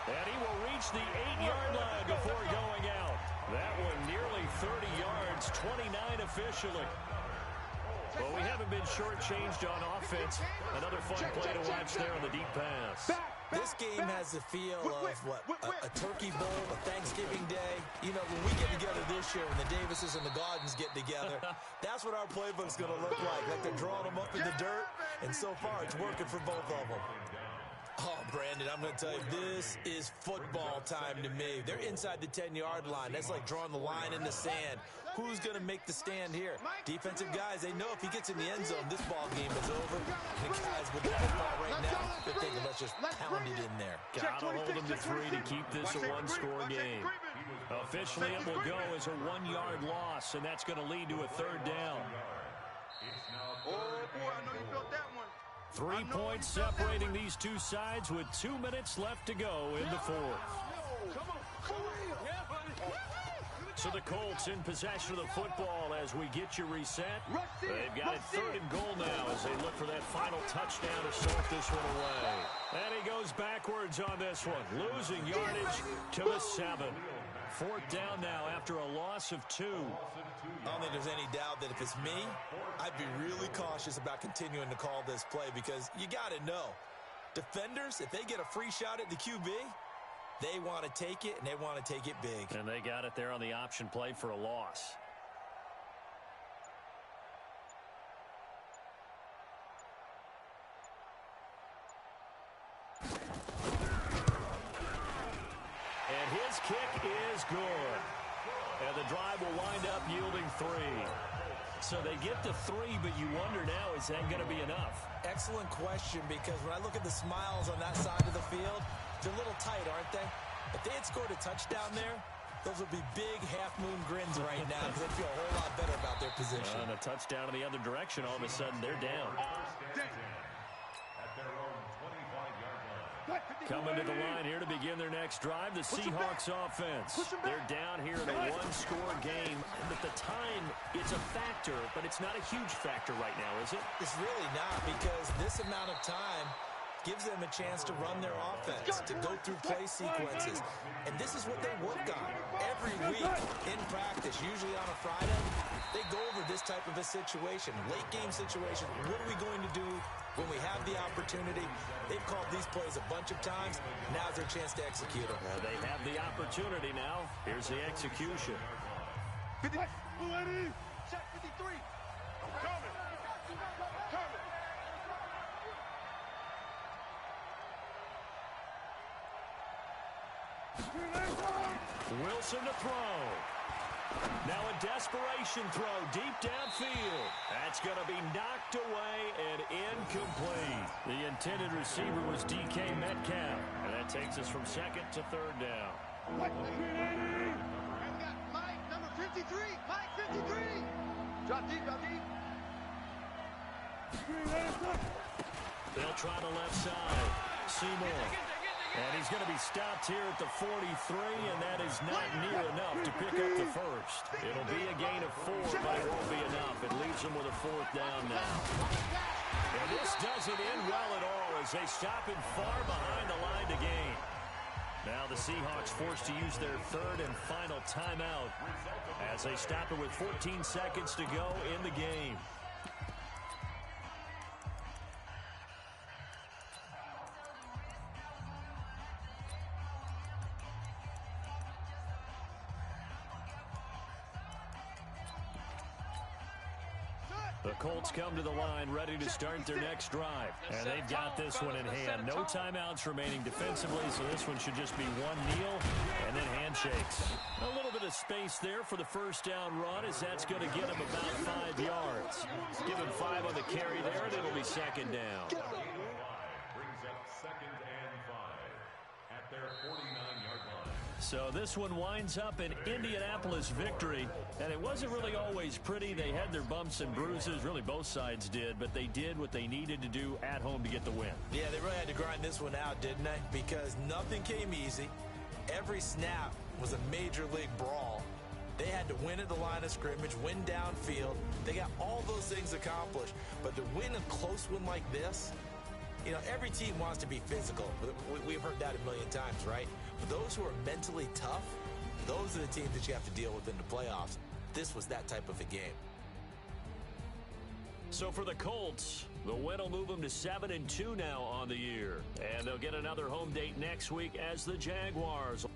And he will reach the 8-yard line before going out. That one nearly 30 yards, 29 officially. Well, we haven't been shortchanged on offense. Another fun play to watch there on the deep pass. This game has the feel of, what, a Turkey Bowl, a Thanksgiving Day. You know, when we get together this year, when the Davises and the Gardens get together, that's what our playbook's going to look like. Like they're drawing them up in the dirt, and so far it's working for both of them. Oh, Brandon, I'm going to tell you, this is football time to me. They're inside the 10-yard line. That's like drawing the line in the sand. Who's going to make the stand here? Defensive guys, they know if he gets in the end zone, this ball game is over. And the guys with the football right now, they're thinking, let's just pound it in there. Gotta hold them to 3 to keep this a one-score game. Officially, it will go as a 1-yard loss, and that's going to lead to a 3rd down. Oh, boy, I know you felt that one. 3 points separating these two sides with 2 minutes left to go in the 4th. So the Colts in possession of the football as we get you reset. They've got it 3rd and goal now as they look for that final touchdown to start this one away. And he goes backwards on this one, losing yardage to the 7. 4th down now after a loss of 2. I don't think there's any doubt that if it's me, I'd be really cautious about continuing to call this play because you got to know, defenders, if they get a free shot at the QB, they want to take it, and they want to take it big. And they got it there on the option play for a loss. And his kick is good. And the drive will wind up yielding 3. So they get to 3, but you wonder now, is that going to be enough? Excellent question, because when I look at the smiles on that side of the field, they're a little tight, aren't they? If they had scored a touchdown there, those would be big half-moon grins right now because they'd feel a whole lot better about their position. And a touchdown in the other direction, all of a sudden they're down. Coming to the line here to begin their next drive, the Seahawks offense. They're down here in a 1-score game. And at the time, it's a factor, but it's not a huge factor right now, is it? It's really not, because this amount of time gives them a chance to run their offense, to go through play sequences. And this is what they work on every week in practice, usually on a Friday. They go over this type of a situation, late game situation. What are we going to do when we have the opportunity? They've called these plays a bunch of times. Now's their chance to execute them. They have the opportunity now. Here's the execution. 50. Check 53. Coming. Wilson to throw. Now a desperation throw deep downfield. That's going to be knocked away and incomplete. The intended receiver was DK Metcalf. And that takes us from 2nd to 3rd down. And we got Mike, number 53. Mike, 53. Drop deep, drop deep. They'll try the left side. Seymour. And he's going to be stopped here at the 43, and that is not near enough to pick up the first. It'll be a gain of 4, but it won't be enough. It leaves them with a 4th down now. And this doesn't end well at all as they stop him far behind the line to gain. Now the Seahawks forced to use their 3rd and final timeout as they stop it with 14 seconds to go in the game. The Colts come to the line ready to start their next drive. And they've got this one in hand. No timeouts remaining defensively, so this one should just be one kneel and then handshakes. A little bit of space there for the first down run as that's going to get them about 5 yards. Give him 5 on the carry there, and it'll be 2nd down. Brings up 2nd and 5 at their 49-yard line. So this one winds up an Indianapolis victory, and it wasn't really always pretty. They had their bumps and bruises. Really, both sides did, but they did what they needed to do at home to get the win. Yeah, they really had to grind this one out, didn't they? Because nothing came easy. Every snap was a major league brawl. They had to win at the line of scrimmage, win downfield. They got all those things accomplished. But to win a close one like this, you know, every team wants to be physical. We've heard that a million times, right? But those who are mentally tough, those are the teams that you have to deal with in the playoffs. This was that type of a game. So for the Colts, the win will move them to 7-2 now on the year. And they'll get another home date next week as the Jaguars.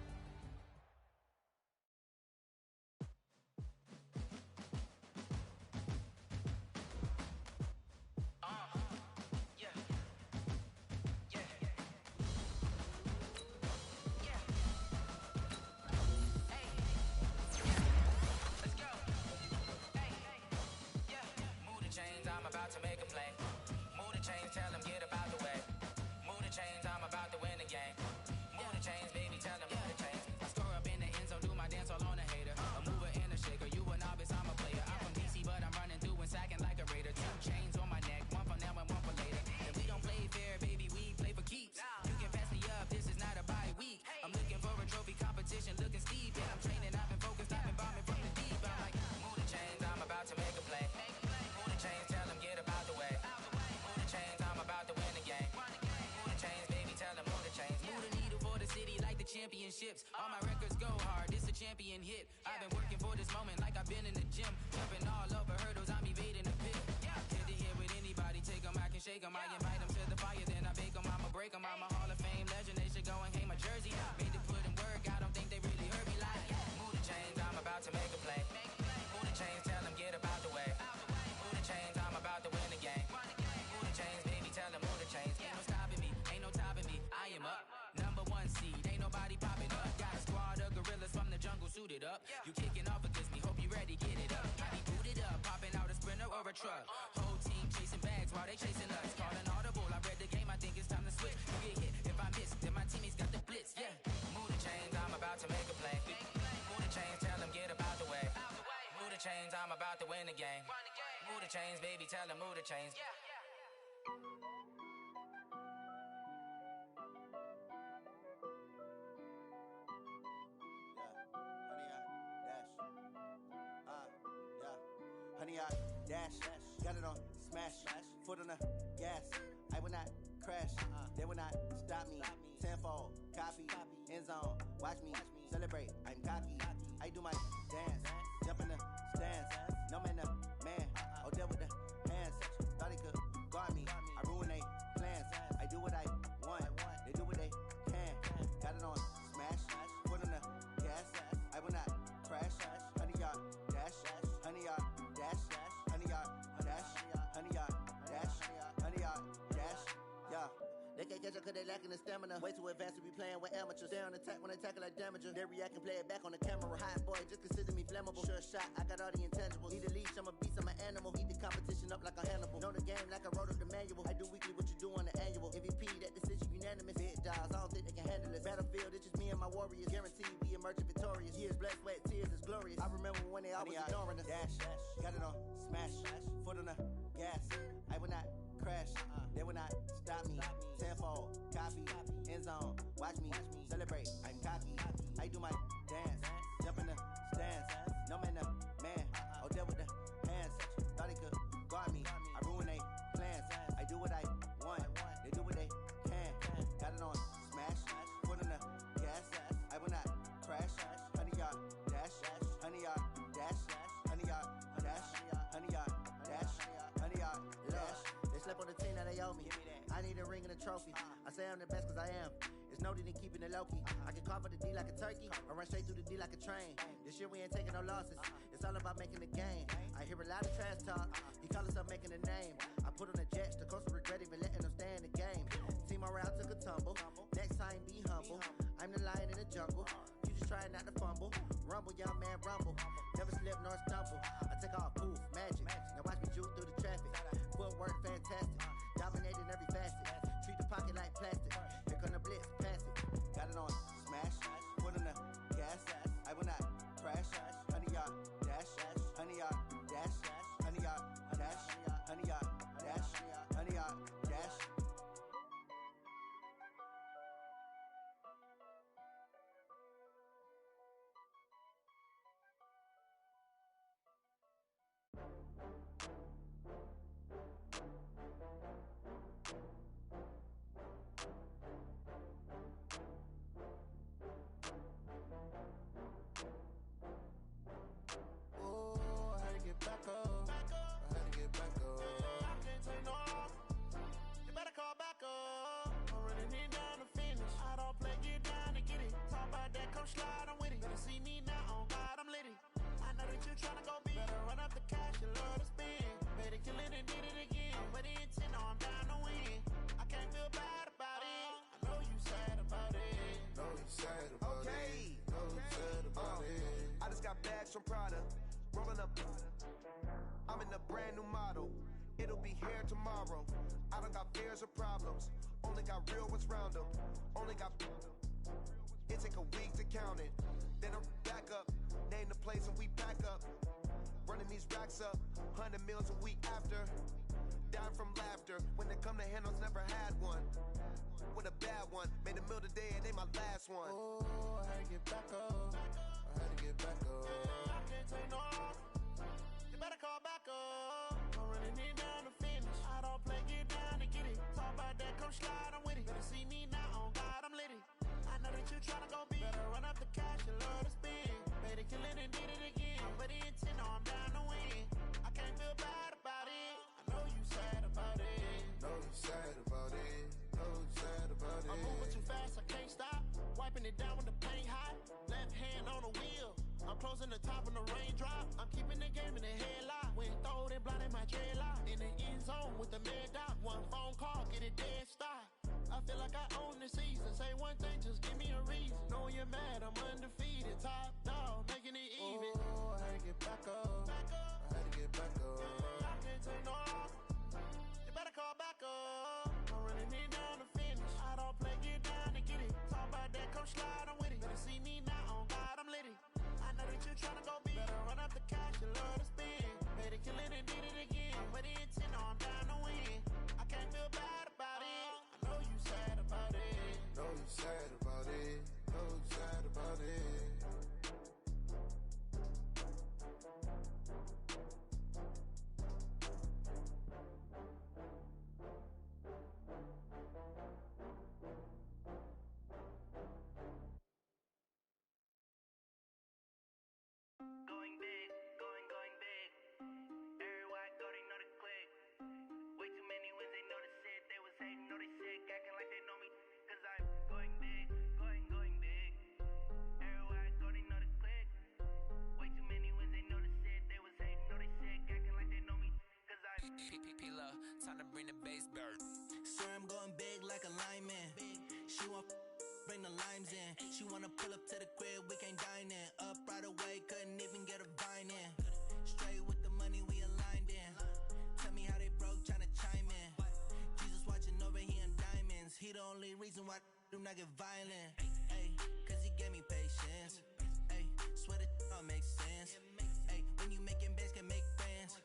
Championships, all my records go hard, this a champion hit. I've been working for this moment like I've been in the gym. Jumping all over hurdles, I'm evading the pit. Head to head with anybody, take them, I can shake them. I invite them to the fire, then I bake them, I'ma break them. I'm a Hall of Fame legend, they should go and hang my jersey. Made to put in work, I don't think they really heard me like. Move the chains, I'm about to make a play. Move the chains, tell them get up out the way. Move the chains, I'm about to win the game. Move the chains, baby, tell them move the chains. Ain't no stopping me, ain't no topping me, I am up. Number one seed, ain't nobody popping up. Got a squad of gorillas from the jungle suited up. You kicking off against me, hope you ready, get it up. I be booted up, popping out a Sprinter or a truck. Whole team chasing bags while they chasing us. Calling audible, I read the game, I think it's time to switch. You get hit, if I miss, then my teammates got the blitz, yeah. Move the chains, I'm about to make a play. Move the chains, tell them get up out the way. Move the chains, I'm about to win the game. Move the chains, baby, tell them move the chains. Honey, I dash, got it on smash, foot on the gas. I will not crash, they will not stop me. Tenfold, copy, end zone, watch me celebrate. I'm cocky, I do my dance, jump in the stands. No man, the man, oh, deal with the hands. Thought he could guard me, I ruin they plans. I do what I want, they do what they can. Got it on smash, foot on the gas. I will not crash, honey, y'all dash, honey, y'all dash, honey, y'all dash, honey, y'all dash, honey, y'all dash, yeah. They can't catch up cause they lacking the stamina. Way too advanced to be playing with amateurs. Stay on attack when they tackle like damager. They react and play it back on the camera. Hot boy, just consider me flammable. Sure shot, I got all the intangibles. Need a leash, I'm a beast, I'm an animal. Eat the competition up like a Hannibal. Know the game like I wrote up the manual. I do weekly what you do on the annual. MVP, that decision unanimous. Big dogs, I don't think they can handle it. Battlefield, it's just me and my warriors. Guaranteed we emerging victorious. Years, blood, sweat, tears, it's glorious. I remember when they always ignoring us. Dash, got it on smash, foot on the gas. I will not crash, they will not stop me. Tenfold, copy, end zone, watch me celebrate. I'm cocky, I do my dance, jump in the stands. No man, the man, oh, deal with the hands. Thought he could guard me, I ruin they plans. I do what I want, they do what they can. Got it on smash, foot on the gas. I will not crash, honey, y'all dash, honey, y'all dash, honey, y'all dash, honey, y'all dash, honey, y'all dash. They slept on the team that they owe me. I need a ring and a trophy. I say I'm the best cause I am. It's no need in keeping it low-key. I can carve for the D like a turkey, or run straight through the D like a train. This year we ain't taking no losses. It's all about making the game. I hear a lot of trash talk. He call himself making a name. I put on the Jets, the coach will regret even letting them stay in the game. Team around took a tumble. Next time be humble. I'm the lion in the jungle. You just trying not to fumble. Rumble, young man, rumble. Never slip nor stumble. I take off, poof, magic. Now watch me juke through the traffic. Footwork fantastic. Dominating every facet. Treat the pocket like plastic. Here come the blitz, pass it. Got it on smash, foot on the brand new model. It'll be here tomorrow. I don't got fears or problems. Only got real ones round them. Only got... It take a week to count it. Then I'm back up. Name the place and we pack up. Running these racks up. 100 meals a week after. Down from laughter. When they come to handles, never had one. With a bad one. Made a meal today and they my last one. Oh, I had to get back up. I had to get back up. I can't take no loss. You better call back up. I'm running it down to finish. I don't play, get down and get it. Talk about that, come slide, I'm with it. Better see me now, on God, I'm litty. I know that you tryna go big. Better run up the cash, you love to spend. Made it, kill it, and did it again. But the intent, no, I'm down to win. I can't feel bad about it. I know you sad about it. Know you sad about it. Know you sad about it. I'm moving too fast, I can't stop. Wiping it down with the paint hot. Left hand on the wheel. I'm closing the top when the raindrop. I'm keeping the game in the headlock. When throwed and blinded my dreadlock. In the end zone with the mad dot. One phone call, get it dead stop. I feel like I own the season. Say one thing, just give me a reason. Knowing you're mad, I'm undefeated. Top dog, making it even. Oh, I had to get back up. I had to get back up. I can't take no loss. You better call back up. I'm running it down to finish. I don't play, get down and get it. Talk about that, come slide, I'm with it. Better see me now, on God, I'm litty. I know that you tryna go big. Better run up the cash, you love to spend. Made it, kill it, and did it again. But the intent, no, I'm down to win. I can't feel bad about it. I know you sad about it. Know you sad about it. Know you sad about it. Going big, going big. Everywhere I go, they know the click. Way too many wins, they know the shit. They was hating, know they sick, acting like they know me. Cause I'm going big, going big. Everywhere I go, they know the click. Way too many wins, they know the shit. They was hating, know they sick, acting like they know me. Cause I'm P-P-P-Love, time to bring the bass bird. Swear I'm going big like a lineman. She want bring the limes in. She wanna pull up to the crib, we can't dine in. Up right away, couldn't even get a vine in. Straight with the money, we aligned in. Tell me how they broke, tryna chime in. Jesus watching over, he in diamonds. He the only reason why I do not get violent. Ay, cause he gave me patience. Ay, swear that all makes sense. Ay, when you making bands, can make friends.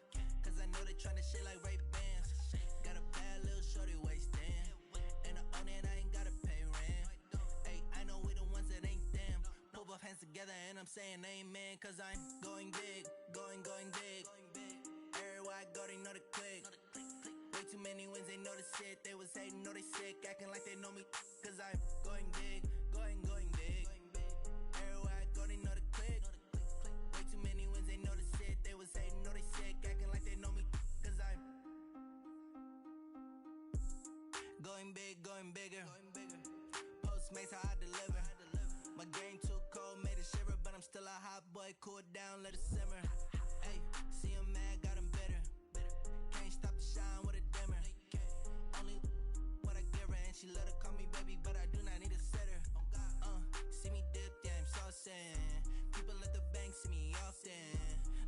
Cause I know they tryna shit like Ray-Bans. Got a bad little shorty wasting. And I own it, I ain't gotta pay rent. Ay, I know we the ones that ain't them. Put both hands together and I'm saying amen. Cause I'm going big, going big. Everywhere I go, they know the click. Way too many wins, they know the shit. They was hating, know they sick, acting like they know me. Cause I'm going big, going big. Everywhere I go, they know the click. Way too many wins, they know the shit. They was hating, know they sick, acting like they know me. Cause I'm going big, going bigger. Postmates how I deliver. My game too cold, made it shiver, but I'm still a hot boy. Cool it down, let it simmer. Hey, see him mad, got him bitter. Can't stop the shine with a dimmer. Only what I give her, and she let her call me baby, but I do not need a sitter. See me dip, yeah, I'm saucing. People at the bank see me often.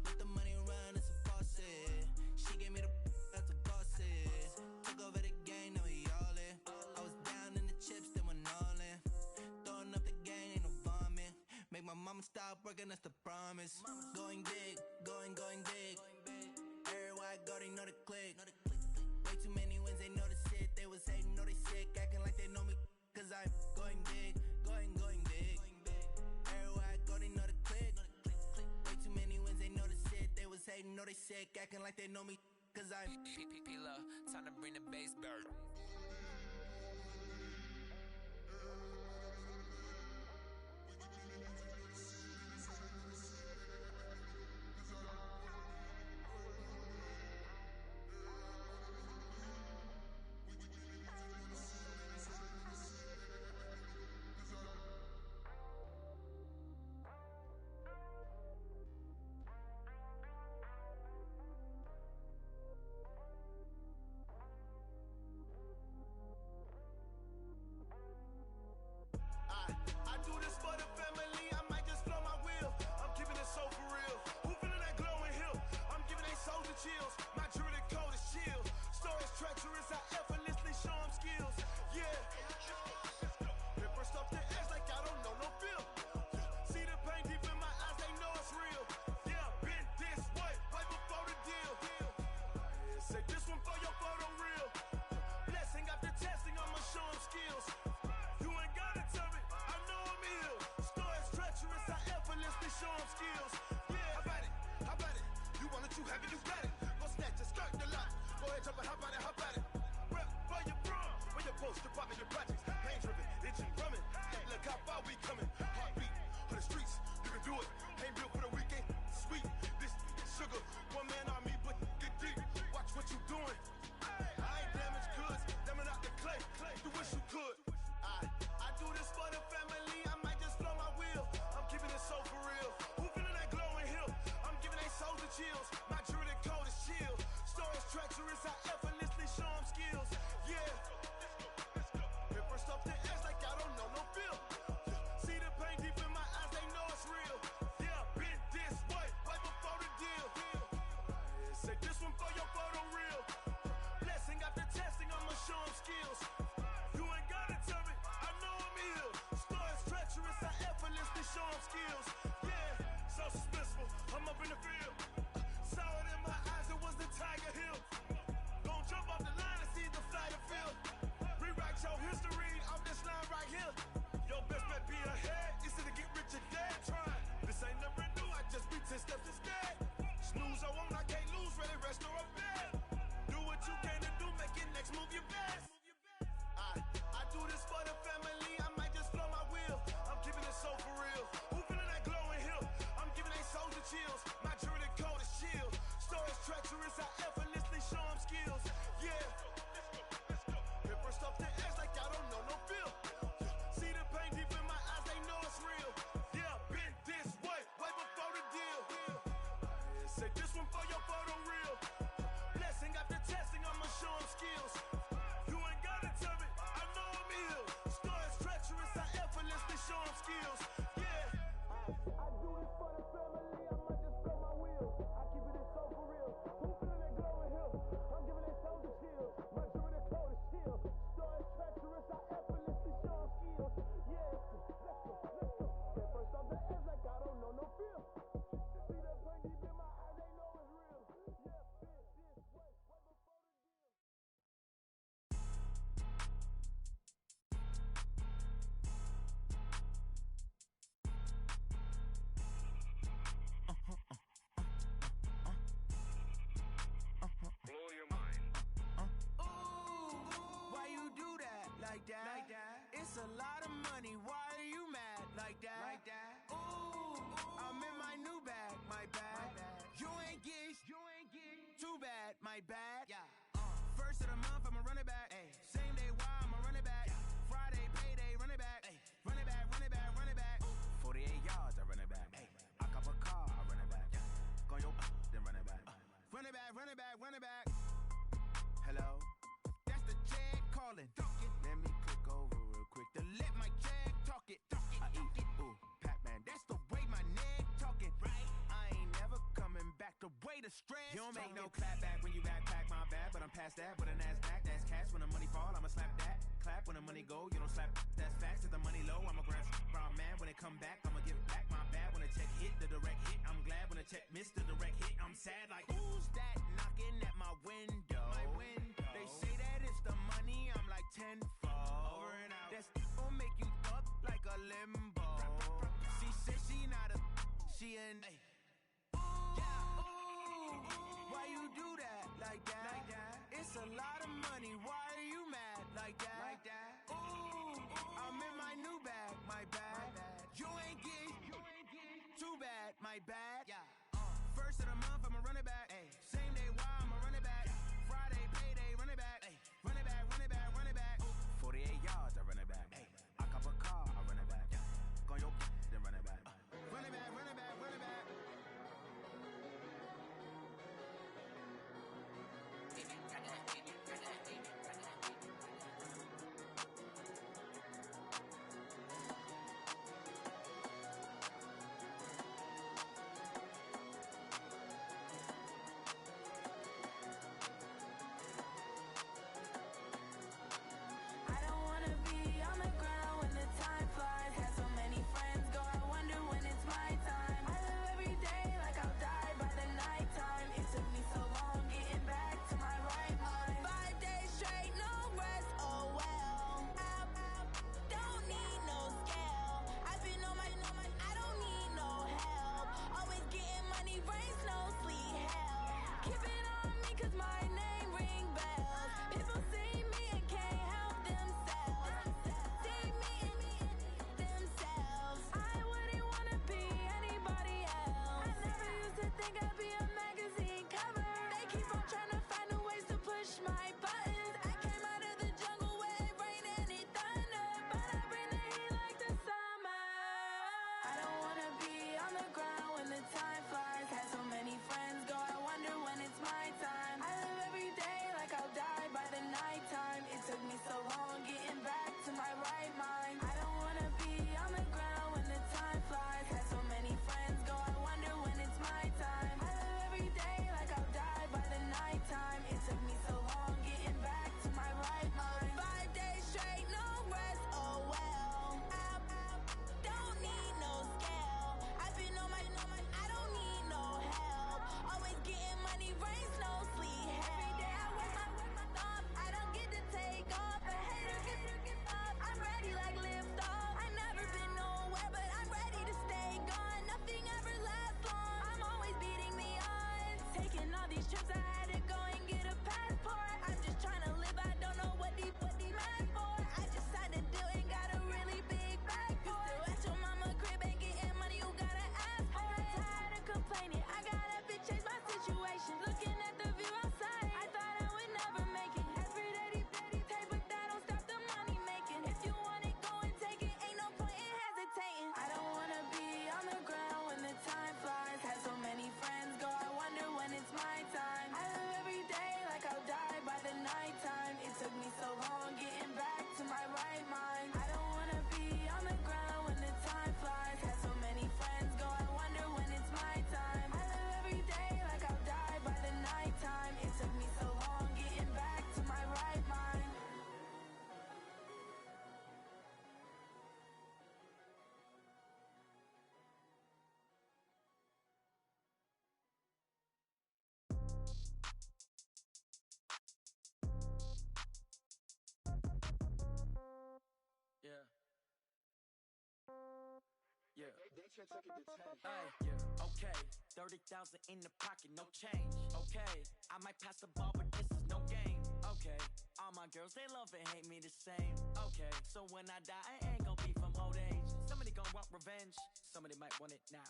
Let the money run, it's a faucet. She gave me the that's a faucet. Took over the game, now we all in. I was down in the chips, then went all in. Throwing up the game, ain't no vomit. Make my mama stop working, that's the promise. Going big, going big. Everywhere I go, they know the click. Way too many wins, they know the shit. They was hating, know they sick, acting like they know me. Cause I'm going big, going big. Everywhere I go, they know the click. Way too many wins, they know the shit. They was hating, know they sick, acting like they know me. Cause I'm P-P-P-Love, time to bring the bass bird. back. Hello? That's the jag calling. Let me click over real quick to let my jag talk it. I eat, ooh, Pac-Man. That's the way my neck talking. Right? I ain't never coming back the way the stress. You don't make no clap back when you backpack, my bad. But I'm past that with a NASDAQ. That's cash when the money fall. I'ma slap that. Clap when the money go. You don't slap. That's facts. If the money low, I'ma grab brown man. When it come back, I'ma give back my bad. When the check hit, the direct hit. I'm glad when the check missed the direct hit. I'm sad like, who's that knocking at my window? They say that it's the money. I'm like tenfold. Over and out. That's gon' make you up like a limbo. She said she not a. She an. Why you do that like that? It's a lot of money. Why are you mad like that? Ooh, I'm in my new bag. My bad. You ain't get too bad. My bad. First of the month, I'ma run it back. Same day, why I'ma run it back. Friday, payday, run it back. Run it back, run it back, run it back. 48 yards, I run it back. I cop a car, I run it back. Go your then run it back. Run it back, run it back, run it back. Okay, 30,000 in the pocket, no change. Okay, I might pass the ball, but this is no game. Okay, all my girls, they love and hate me the same. Okay, so when I die, I ain't gon' be from old age. Somebody gon' want revenge, somebody might want it now.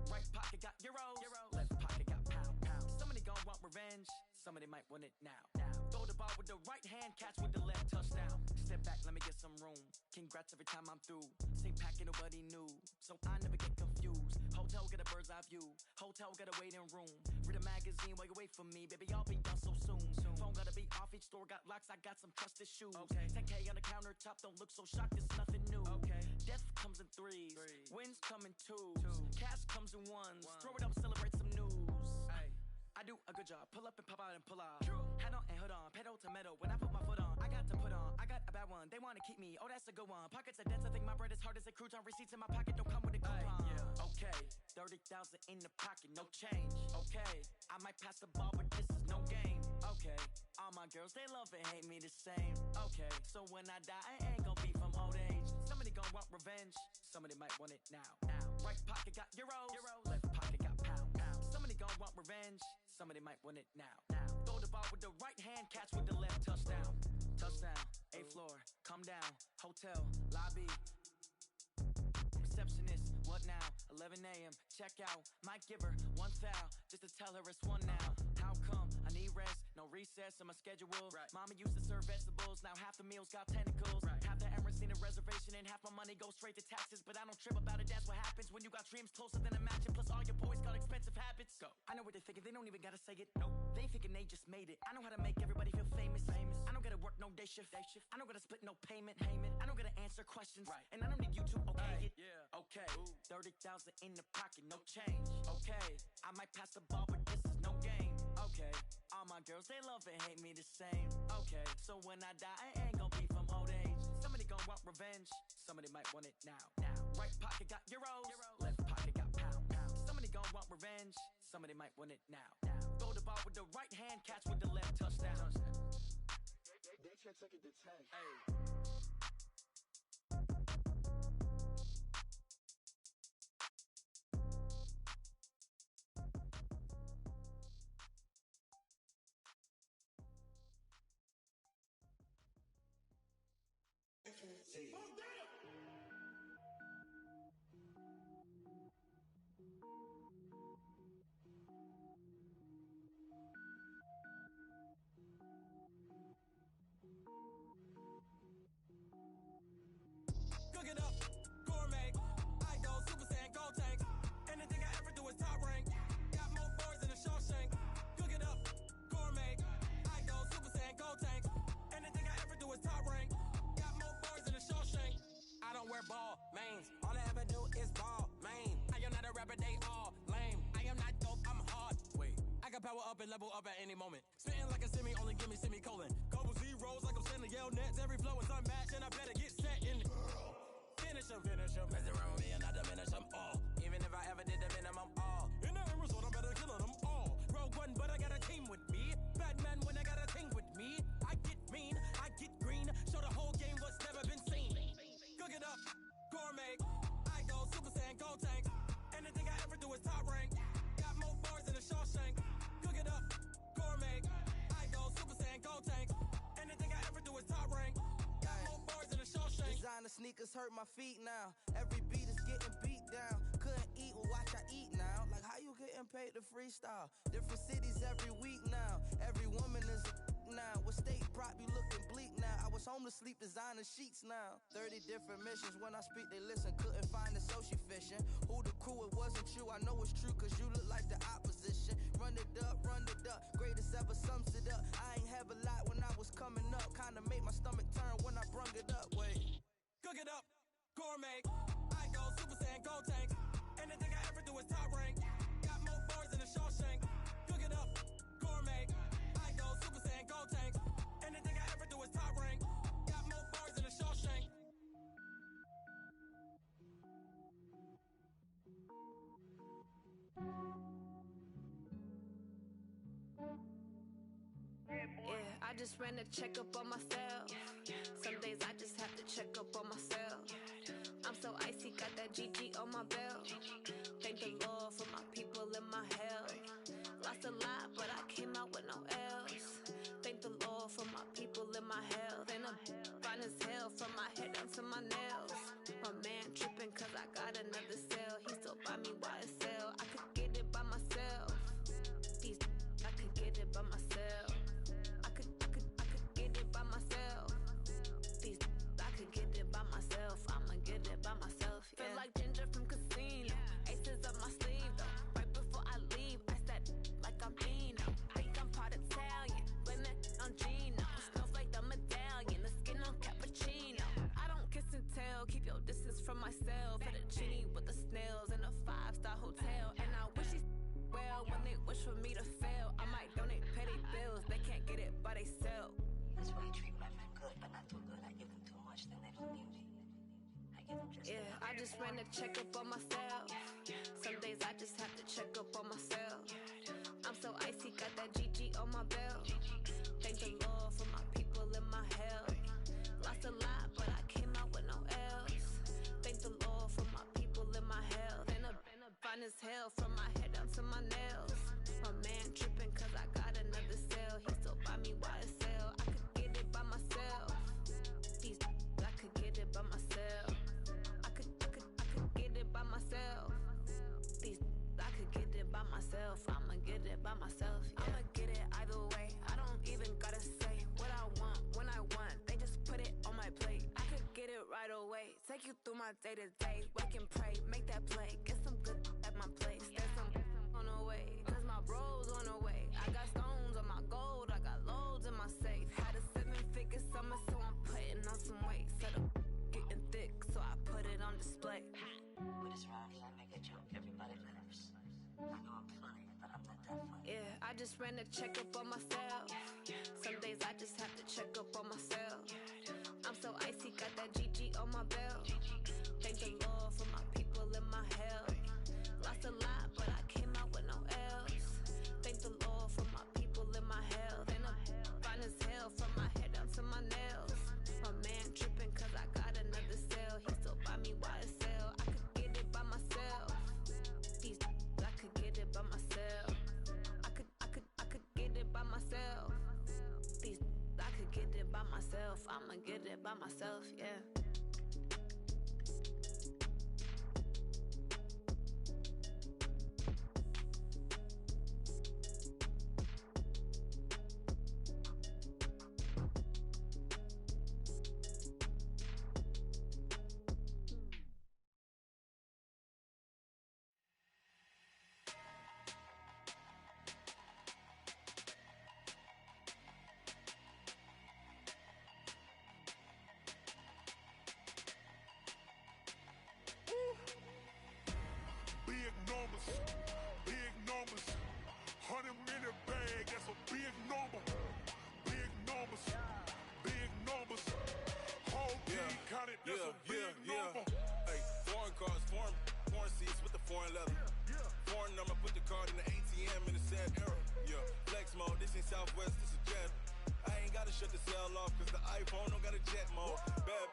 Right pocket got euros, left pocket got pound. Somebody gon' want revenge, somebody might want it now. Throw the ball with the right hand, catch with the left, touchdown. Step back, let me get some room. Congrats every time I'm through. Same packet, nobody knew, so I never get confused. Hold Hotel get a bird's eye view. Hotel got a waiting room. Read a magazine while you wait for me. Baby, I'll be done so soon. Phone gotta be off, each store got locks. I got some trusted shoes. Okay. 10K on the countertop, don't look so shocked, it's nothing new. Okay. Death comes in threes. Wins come in twos. Cash comes in ones. Throw it up, celebrate some news. Ay. I do a good job. Pull up and pop out and pull out. Head on and hood on. Pedal to metal. When I put my foot on, I got to put on. I got a bad one. They wanna keep me. Oh, that's a good one. Pockets are dense. I think my bread is hard as a crouton. Receipts in my pocket don't come with a coupon. Yeah. Okay. 30,000 in the pocket, no change. Okay. I might pass the ball, but this is no game. Okay. All my girls, they love and hate me the same. Okay. So when I die, I ain't gon' be from old age. Somebody gon' want revenge. Somebody might want it now. Right pocket got euros. Left pocket got pounds. Somebody gon' want revenge. Somebody might want it now. Throw the ball with the right hand, catch with the left. Touchdown. Touchdown. A floor. Come down. Hotel. Lobby. Receptionist. What now? 11 a.m. Check out. Might give her one foul just to tell her it's one now. How come? I need rest. No recess in my schedule. Right. Mama used to serve vegetables. Now half the meals got tentacles. Right. Half the Emirates need a reservation and half my money goes straight to taxes. But I don't trip about it. That's what happens when you got dreams closer than a mansion. Plus all your boys got expensive habits. Go. I know what they're thinking. They don't even gotta say it. Nope. They thinking they just made it. I know how to make everybody feel famous. I don't gotta work no day shift. I don't gotta split no payment. I don't gotta answer questions. Right. And I don't need you to okay it. Yeah. Okay. 30,000 in the pocket, no change. Okay. I might pass the ball, but this is no game. Okay. All my girls, they love and hate me the same. Okay. So when I die, I ain't gon' be from old age. Somebody gon' want revenge. Somebody might want it now. Right pocket got euros. Left pocket got pounds. Somebody gon' want revenge. Somebody might want it now. Throw the ball with the right hand, catch with the left. Touchdown. They can't take it to 10. Hey. Cook it up, gourmet. I go Super Saiyan, gold tank. Anything I ever do is top rank. Got more boards than a Shawshank. Cook it up, gourmet. I go Super Saiyan, gold tank. Anything I ever do is top rank. Got more boards than a Shawshank. I don't wear ball mains. All I ever do is ball main. I am not a rapper, they all lame. I am not dope, I'm hard. Wait, I can power up and level up at any moment. Spitting like a semi, only give me semicolon. Couple zeros like I'm sending yell nets. Every flow is unmatched and I better get set in. Finish them. Mess around with me and I diminish them all. Even if I ever did the minimum all. In the end result, I'm better killing them all. Rogue One, but I got a team with me. Batman when I got a thing with me. I get mean, I get green. Show the whole game what's never been seen. Cook it up, gourmet. I go Super Saiyan, gold tank. Anything I ever do is top rank. Got more bars than a Shawshank. Cook it up, gourmet. I go Super Saiyan, gold tank. Anything I ever do is top rank. Got more bars than a Shawshank. Designer sneakers hurt my feet now. Every beat is getting beat down. Couldn't eat, well watch I eat now. Like how you getting paid to freestyle? Different cities every week now. Every woman is a now. What state prop you looking bleak now? I was home to sleep designer sheets now. 30 different missions. When I speak they listen. Couldn't find it so she fishing. Who the crew? It wasn't you. I know it's true cause you look like the opposition. Run it up. Greatest ever sums it up. I ain't have a lot when I was coming up. Kinda made my stomach turn when I brung it up. Wait. Cook it up, gourmet. I go Super Saiyan, gold tank. Anything I ever do is top rank. Got more bars than a Shawshank. Cook it up, gourmet. I go Super Saiyan, gold tank. Anything I ever do is top rank. Got more bars than a Shawshank. Yeah, I just ran a checkup on myself. Some days I just have to check up on myself. I'm so icy, got that GG on my belt. Thank the Lord for my people and my health. Lost a lot, but I came out with no L's. Thank the Lord for my people and my health. And I'm fine as hell from my head down to my nails. My man tripping cause I got another cell. He still buy me YSL. I could get it by myself. I could get it by myself. I could get it by myself. I could get it by myself. I'ma get it by myself. Yeah. Feel like Ginger from Casino. Aces up my sleeve. Yeah, I just ran a checkup on myself. Some days I just have to check up on myself. I'm so icy, got that GG on my belt. Thank the Lord for my people in my health. Lost a lot, but I came out with no L's. Thank the Lord for my people in my health. And I'm fine as hell from my head down to my nails. My man tripping cause I got another cell. He still buy me YSL. I could get it by myself. I could get it by myself. I could get it by myself. I could get it by myself. I'ma get it by myself. Yeah. I'ma get it either way. I don't even gotta say what I want when I want. They just put it on my plate. I could get it right away. Take you through my day to day. Wake and pray, make that play. Get some good at my place. There's some on the way. Cause my bros on the way. I got stones on my gold. I got loads in my safe. Had a 7-figure summer, so I'm putting on some weight. Set up getting thick, so I put it on display. With this round here, I make a joke. Everybody laughs. I know I'm funny, but I'm not that funny. Yeah, I just ran a checkup on myself. Some days I just have to check up on myself. I'm so icy, got that GG on my belt. Thank the Lord for my people in my health. Lost a lot, but I came out with no L's. Thank the Lord for my people in my health. And I'm fine as hell from my head down to my nails. My man tripping cause I got another cell. He still buy me YSL. I could get it by myself. I could get it by myself. I could get it by myself. I could get it by myself. I'ma get it by myself, yeah. Big numbers, 100 minute bag, that's a big number. Big numbers, whole team counted, that's a big number. Hey, foreign cars, foreign seats with the foreign leather. Foreign number, put the card in the ATM in the sad era. Yeah, flex mode, this ain't Southwest, this is jet. I ain't gotta shut the cell off, cause the iPhone don't got a jet mode. Bad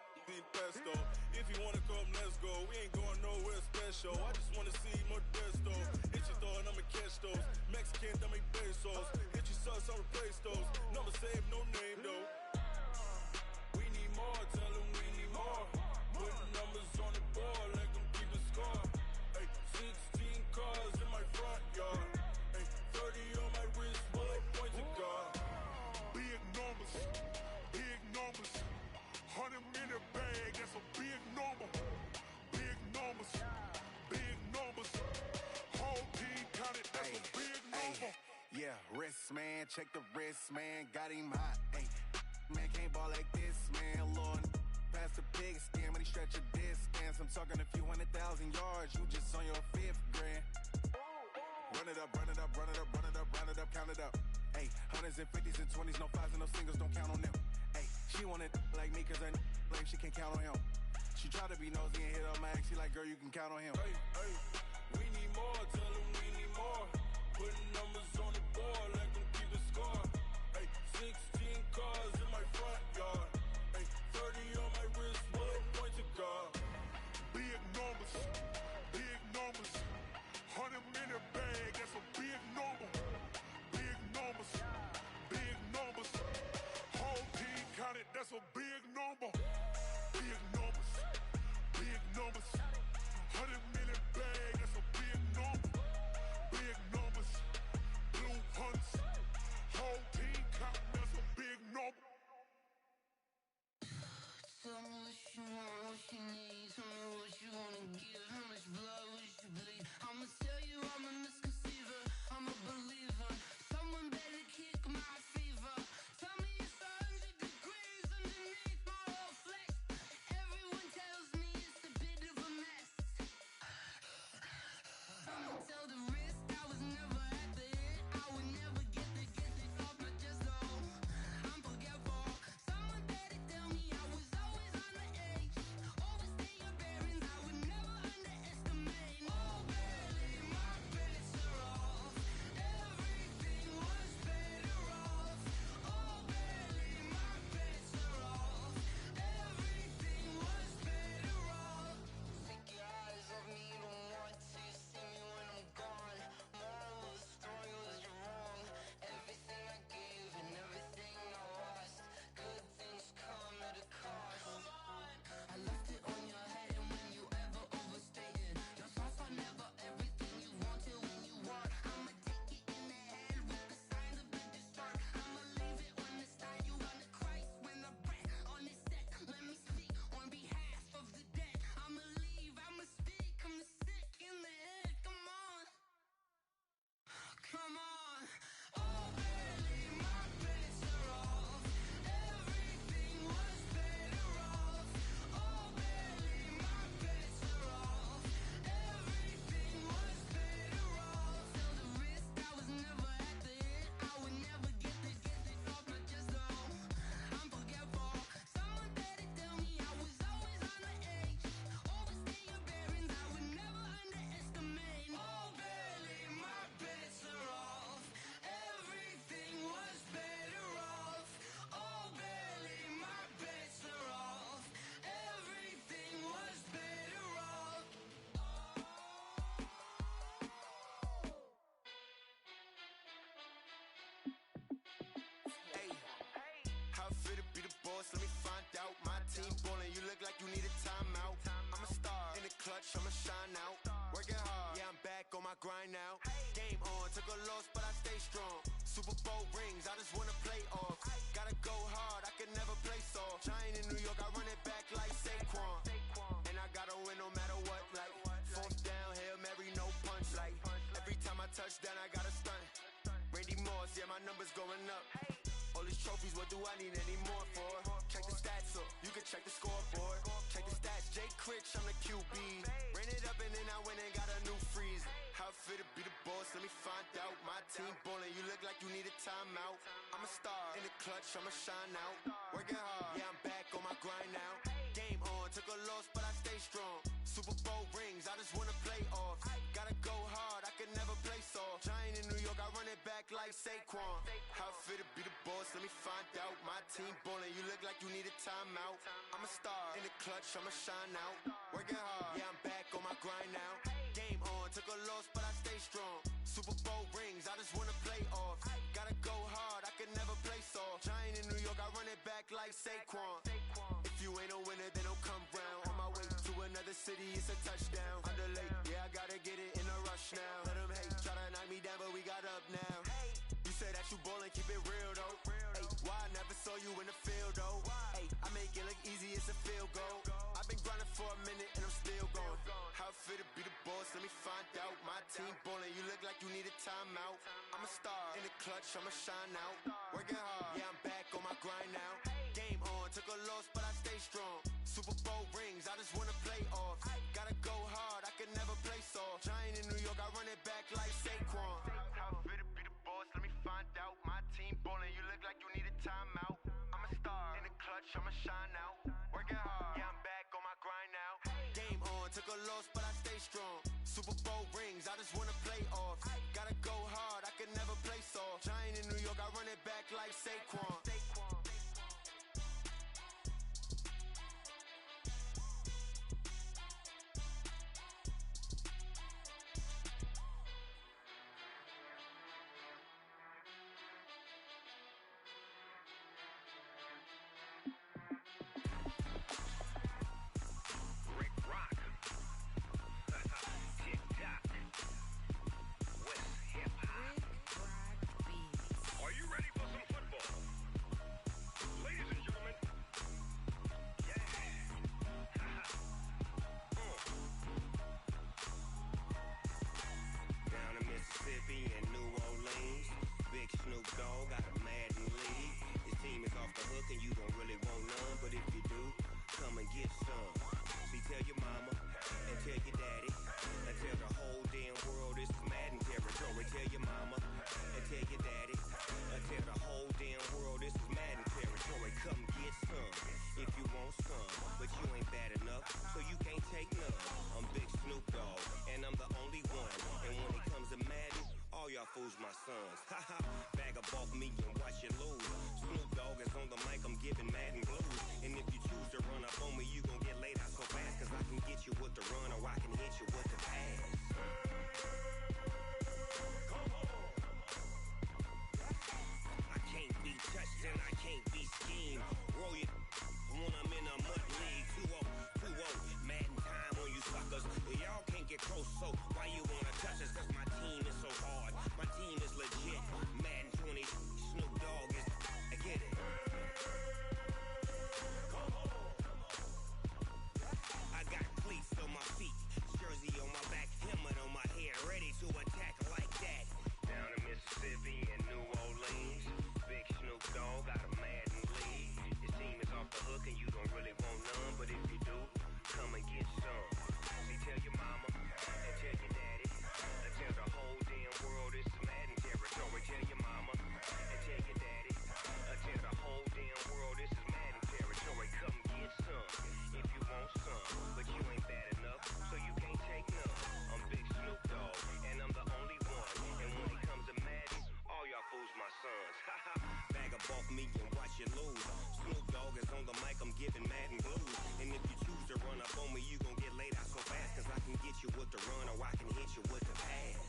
pesto. If you wanna come, let's go. We ain't going nowhere special. I just wanna see Modesto. Hit your throw and I'ma catch those. Mexican, dummy pesos. Hit your sus, I'll replace those. Number save, no name though. We need more, tell them we need more. Putting numbers on the board, let them keep a score. Hey, 16 cars in my front yard. Hey, 30 on my wrist, bullet point to God. Big numbers, 100 minute bag, that's a big number. Big numbers, whole team counted, that's a big number. Yeah, wrist man, check the wrist man, got him hot. Ay, man can't ball like this, man. Lord, past the big skin when he stretch a distance. I'm talking a few 100,000 yards, you just on your 5th grand. Run it up, count it up. Ay, hundreds and 50s and 20s, no 5s and no singles, don't count on them. Ay, she wanna like me cause her blame, she can't count on him. She try to be nosy and hit up my ex, she like, girl, you can count on him. Hey, we need more, tell them we need more. Putting numbers on the board, let them keep the score. Hey, 16 cars in my front yard. Hey, 30 on my wrist, bullet point to God. Big numbers, 100 minute bag, that's a big number. Big numbers, whole team counted, that's a big number. Big numbers, 100 minute bag, that's a big number. Big numbers, boss, let me find out. My team ballin', you look like you need a timeout. I'm a star in the clutch, I'ma shine out. Working hard, yeah, I'm back on my grind now. Game on, took a loss, but I stay strong. Super Bowl rings, I just wanna play off. Gotta go hard, I can never play soft. Giant in New York, I run it back like Saquon. And I gotta win no matter what, like fourth down, Hail Mary, no punch. Like every time I touch down, I gotta stunt. Randy Moss, yeah, my numbers going up. All these trophies, what do I need any more for? Check the stats up, you can check the scoreboard. Check the stats, Jake Critch, I'm the QB. Ran it up and then I went and got a new freeze. How it fit to be the boss, let me find out. My team ballin', you look like you need a timeout. I'm a star in the clutch, I'ma shine out. Working hard, yeah, I'm back on my grind now. Game on, took a loss, but I stay strong. Super Bowl rings, I just wanna play off. Gotta go hard, I can never play soft. Giant in New York, I run it back like Saquon. How it fit to be the boss, let me find out. My team ballin', you look like you need a timeout. I'm a star in the clutch, I'ma shine out. Working hard, yeah, I'm back on my grind now. Game on, took a loss, but I stay strong. Super Bowl rings, I just wanna play off. Gotta go hard, I can never play soft. Giant in New York, I run it back like Saquon. If you ain't a winner, then don't come round. On my way to another city, it's a touchdown. Underlay, yeah, I gotta get it in a rush now. Let them hate, try to knock me down, but we got up now. You say that you ballin', keep it real though. Hey, why I never saw you in the field though? Hey, I make it look easy, it's a field goal. I've been grinding for a minute and I'm still going. How it fit to be the boss, let me find out. My team ballin', you look like you need a timeout. I'm a star in the clutch, I'ma shine out. Working hard, yeah, I'm back on my grind now. Game on, took a loss, but I stay strong. Super Bowl rings, I just wanna play off. Gotta go hard, I can never play soft. Giant in New York, I run it back like Saquon. How it fit to be the boss, let me find out. My team ballin', you look like you need a timeout. I'm a star in the clutch, I'ma shine out. Working hard, yeah, I'm back on my grind now. Game on, took a loss, but I stay strong. Super Bowl rings, I just wanna play off. Gotta go hard, I can never play soft. Giant in New York, I run it back like Saquon. Fools my sons. Haha, bag a ball for me and watch you lose. Snoop Dogg is on the mic, I'm giving Madden blues. And if you choose to run up on me, you gon' get laid out so fast. Cause I can get you with the run or I can hit you with the pass. I can't be touched and I can't be schemed. Roll you when I'm in a mud league. 2-0, 2-0, Madden time on you suckers. Y'all can't get close, so why you wanna touch us? Cause my team is so hard. My team is legit. Madden 20, Snoop Dogg is. I get it. I got cleats on my feet, jersey on my back, helmet on my head, ready to attack like that. Down in Mississippi and New Orleans, big Snoop Dogg got a Madden league. Your team is off the hook and you don't really want none, but if you do, come and get some. See, tell your mama and tell your daddy, and tell the whole damn world this is Madden territory. Tell your mama and tell your daddy, and tell the whole damn world this is Madden territory. Come get some if you want some, but you ain't bad enough, so you can't take none. I'm Big Snoop Dogg, and I'm the only one. And when it comes to Madden, all y'all fools my sons. Haha, bag a ball for me and watch you lose. Snoop Dogg is on the mic, I'm giving Madden blues. And if you choose to run up on me, you gon' get laid out so fast. Cause I can get you with the run or I can hit you with the pass.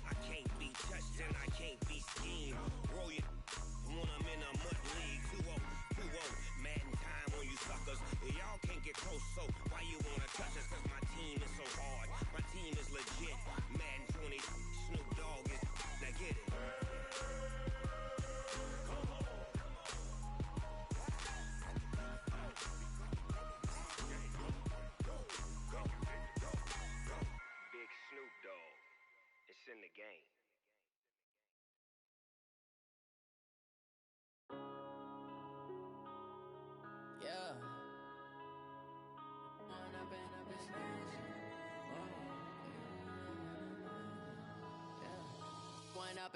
I can't be touched and I can't be in the game. Yeah. One up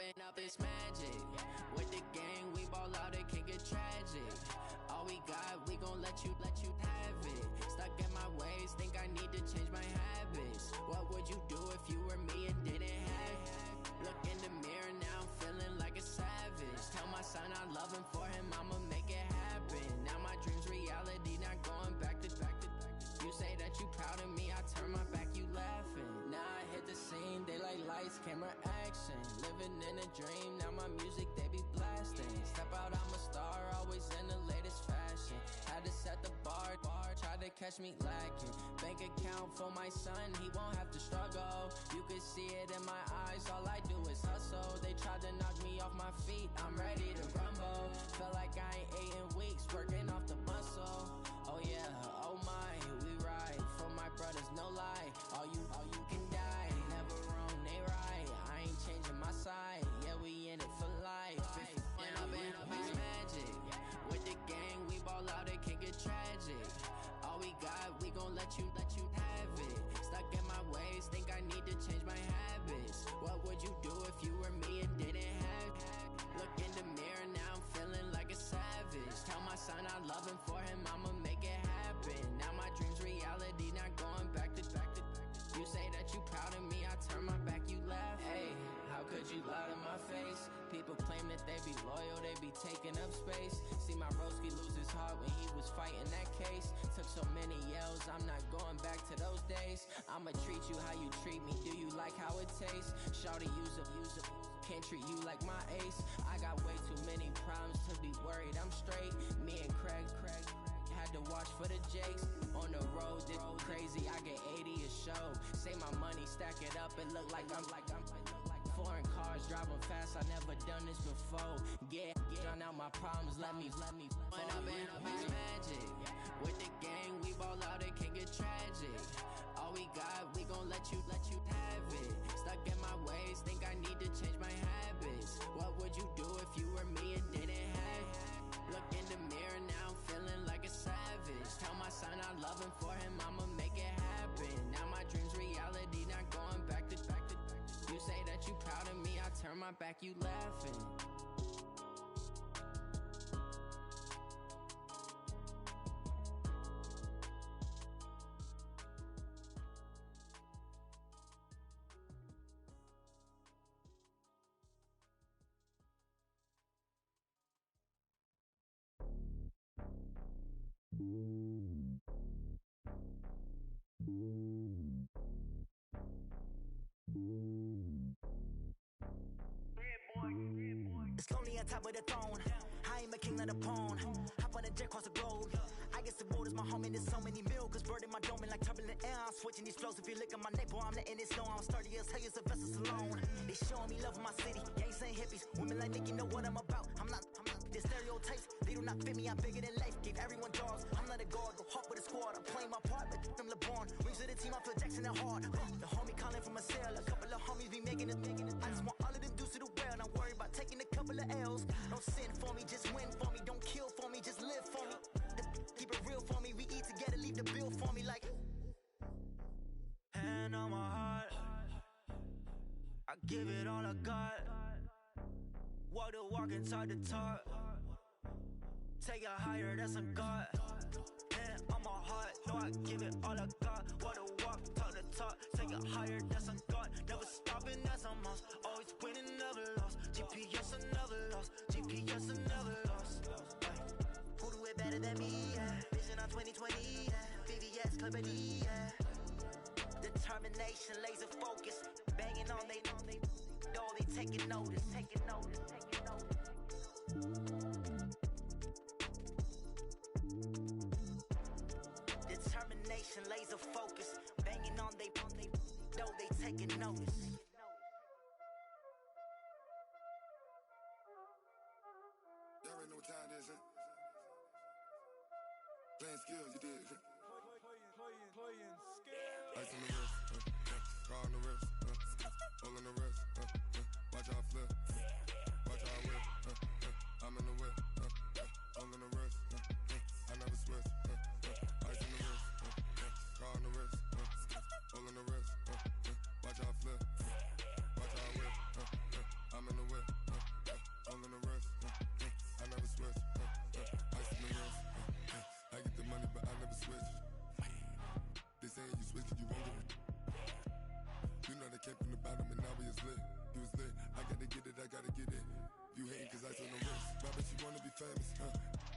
and up is magic. With the gang, we ball out, it can get tragic. All we got, we gon' let you have it. Stuck in my ways, think I need to change my habits. What would you do if you were me and didn't have it? Look in the mirror, now I'm feeling like a savage. Tell my son I love him, for him I'ma make it happen. Now my dream's reality, not going back to. You say that you proud of me, I turn my back, you laughing. Now I hit the scene, they like lights, camera, action. Living in a dream, now my music, they be blasting. Step out, I'm a star, always in the latest fashion. Had to set the bar, tried to catch me lacking. Bank account for my son, he won't have to struggle. You can see it in my eyes, all I do is hustle. They tried to knock me off my feet, I'm ready to rumble. Felt like I ain't ate in weeks, working off the muscle. Oh yeah, oh my, we ride for my brothers, no lie. All you can die, never wrong, they right. I ain't changing my side, yeah, we in it for life. When up and up is magic. With the gang, we ball out, it can get tragic. All we got, we gon' let you have it. Stuck in my ways, think I need to change my habits. What would you do if you were me and didn't have it? Look in the mirror, now I'm feeling like a savage. Tell my son I love him, for him I'ma make it happen. Now my dream's reality, not going back to. You say that you proud of me, I turn my back, you laugh. Hey, how could you lie to my face? People claim that they be loyal, they be taking up space. See my broski lose his heart when he was fighting that case. Took so many yells, I'm not going back to those days. I'ma treat you how you treat me, do you like how it tastes? Shawty, use up, can't treat you like my ace. I got way too many problems to be worried, I'm straight. Me and Craig had to watch for the Jakes. On the road, this crazy, I get 80 a show. Say my money, stack it up, it look like I'm foreign cars, driving fast, I never done this before. Get drown out my problems, let me When up and up is magic. With the gang, we ball out, it can get tragic. All we got, we gon' let you have it. Stuck in my ways, think I need to change my habits. What would you do if you were me and didn't have it? Look in the mirror, now I'm feeling like a savage. Tell my son I love him, for him I'ma make it happen. Now my dream's reality, not going back to. You say that you proud of me, I turn my back, you laughing. It's lonely on top of the throne. I am a king of the pawn. Hop on a jet across the globe. I guess the world is my home and there's so many miracles burning my dome and like turbulent air. I'm switching these flows. If you look at my neck, boy, I'm letting it snow. I'm sturdy as hell, as a vessel alone. They showing me love in my city. Gangs ain't hippies. Women like Nicki know what I'm about. I'm not the stereotypes. They do not fit me. I'm bigger than life. Gave everyone dogs. I'm not a guard. Go hard with a squad. I'm playing my part, but I'm LeBron. Rings to the team. I feel Jackson and hard. The homie calling from a cell. A couple of homies be making it. I just want all of them dudes to the well. Not worry about taking a couple of L's. Don't sin for me, just win for me. Don't kill for me, just live for me. Keep it real for me. We eat together, leave the bill for me like. Hand on my heart, I give it all I got. Walk the walk and talk the talk. Take it higher, that's a God. Hand on my heart, no, I give it all I got. Walk the walk, talk the talk. Take it higher, that's a God. Never stopping, that's a must. Always winning, never lost. GPS, I never lost. GPS, I never lost. Who do it better than me? Yeah. Vision on 2020. Yeah. VVS, Clippity. Yeah. Determination, laser focus. Banging on they door, they taking notice. Taking notice. Taking notice. Determination, laser focus. Banging on they door, they taking notice. Y'all already know what time it is, huh? Playing skills, you did. Playing skills. Ice on the wrist, car on the wrist, all on the wrist, watch how I flip, watch how I whip, I'm in the whip, all on the wrist, I never switch, ice in the wrist, car on the wrist, all on the wrist, watch how I flip, watch how I whip, I'm in the whip, all on the wrist, I never switch, ice in the wrist, I get the money but I never switch. They saying you switch it, you won't get it. You know they came from the bottom and now we is lit. You was lit, I gotta get it, I gotta get it. You hating cause ice on the wrist. Why bet you wanna be famous,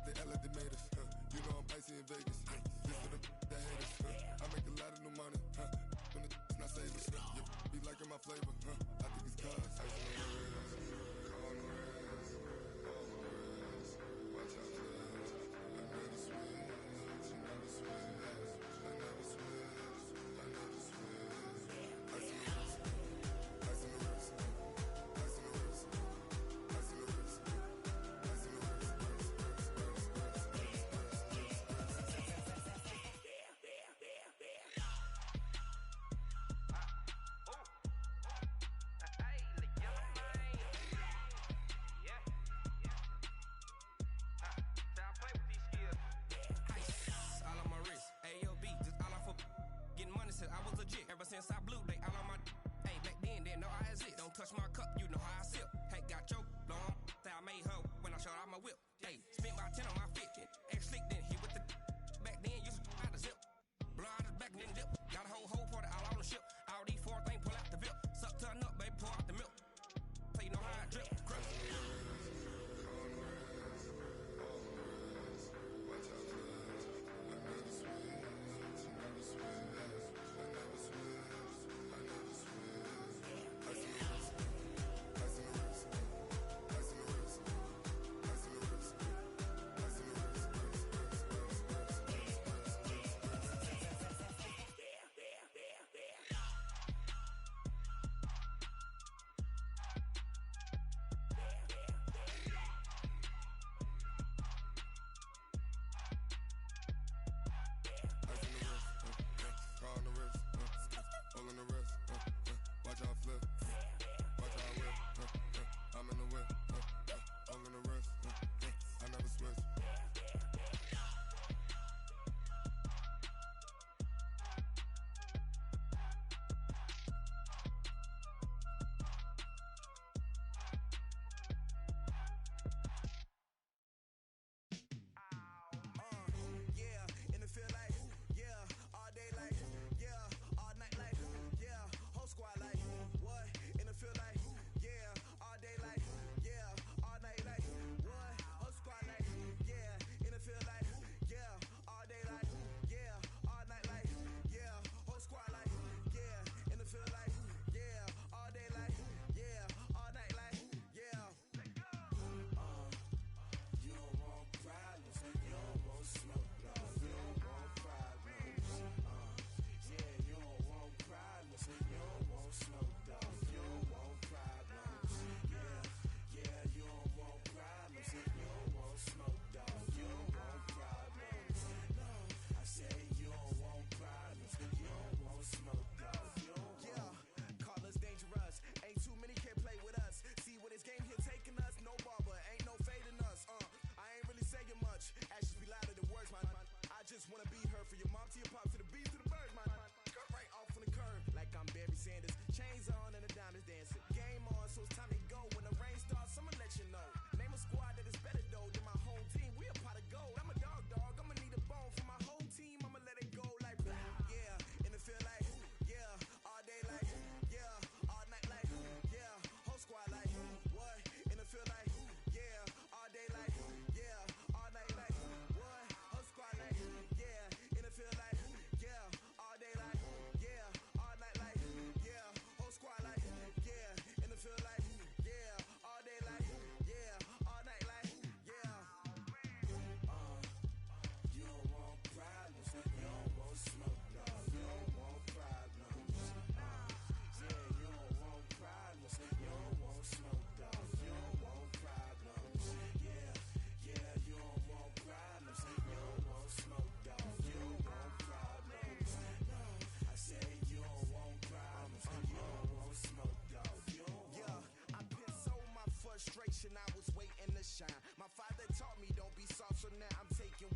They act like they made us, You know I'm icy in Vegas, This for the that hate us, I make a lot of new money, When the not save us, Be liking my flavor, I think it's cause ice on the wrist, on the wrist, on the wrist. Watch out for this, I never switch, you never switch. I never switch, I never switch. Ice in the wrist, ice in the wrist, ice in the wrist, ice in the wrist, ice in the wrist,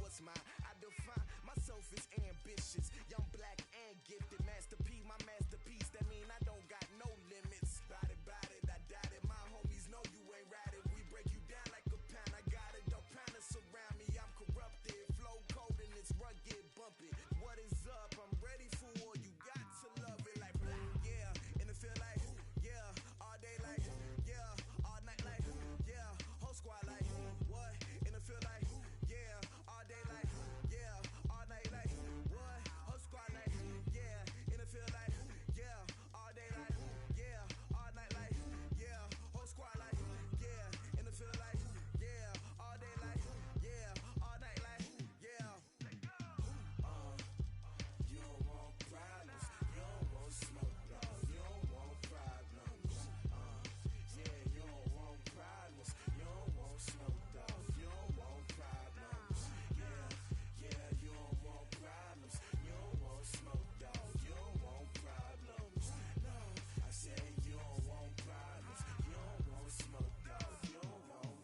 what's mine. I define myself as ambitious, young, black, and gifted. Master P, my masterpiece. That mean I don't got no limits. Bout it, I doubt it. My homies know you ain't ratted. We break you down like a pound. I got it, don't pound to surround me. I'm corrupted, flow cold and it's rugged, bumpy. What is up? I'm ready for war. You got to love it like black, yeah. And it feel like, yeah. All day like, yeah. All night like, yeah. Whole squad like, what? And it feel like, yeah. All day like, yeah. All night like, what? Whole squad like, yeah. And it feel like, yeah. All day like, yeah. All night like, yeah. Whole squad like, yeah. And it feel like, yeah. All day like, yeah. All night like, yeah. You don't want problems. You don't want smoke, dog. You don't want problems. Yeah, you don't want problems. You don't want smoke, dog. You don't want problems. Yeah, you don't want problems. You don't want smoke, dog. You don't want problems. No, I said you don't want problems. You don't want smoke, dog. You don't want.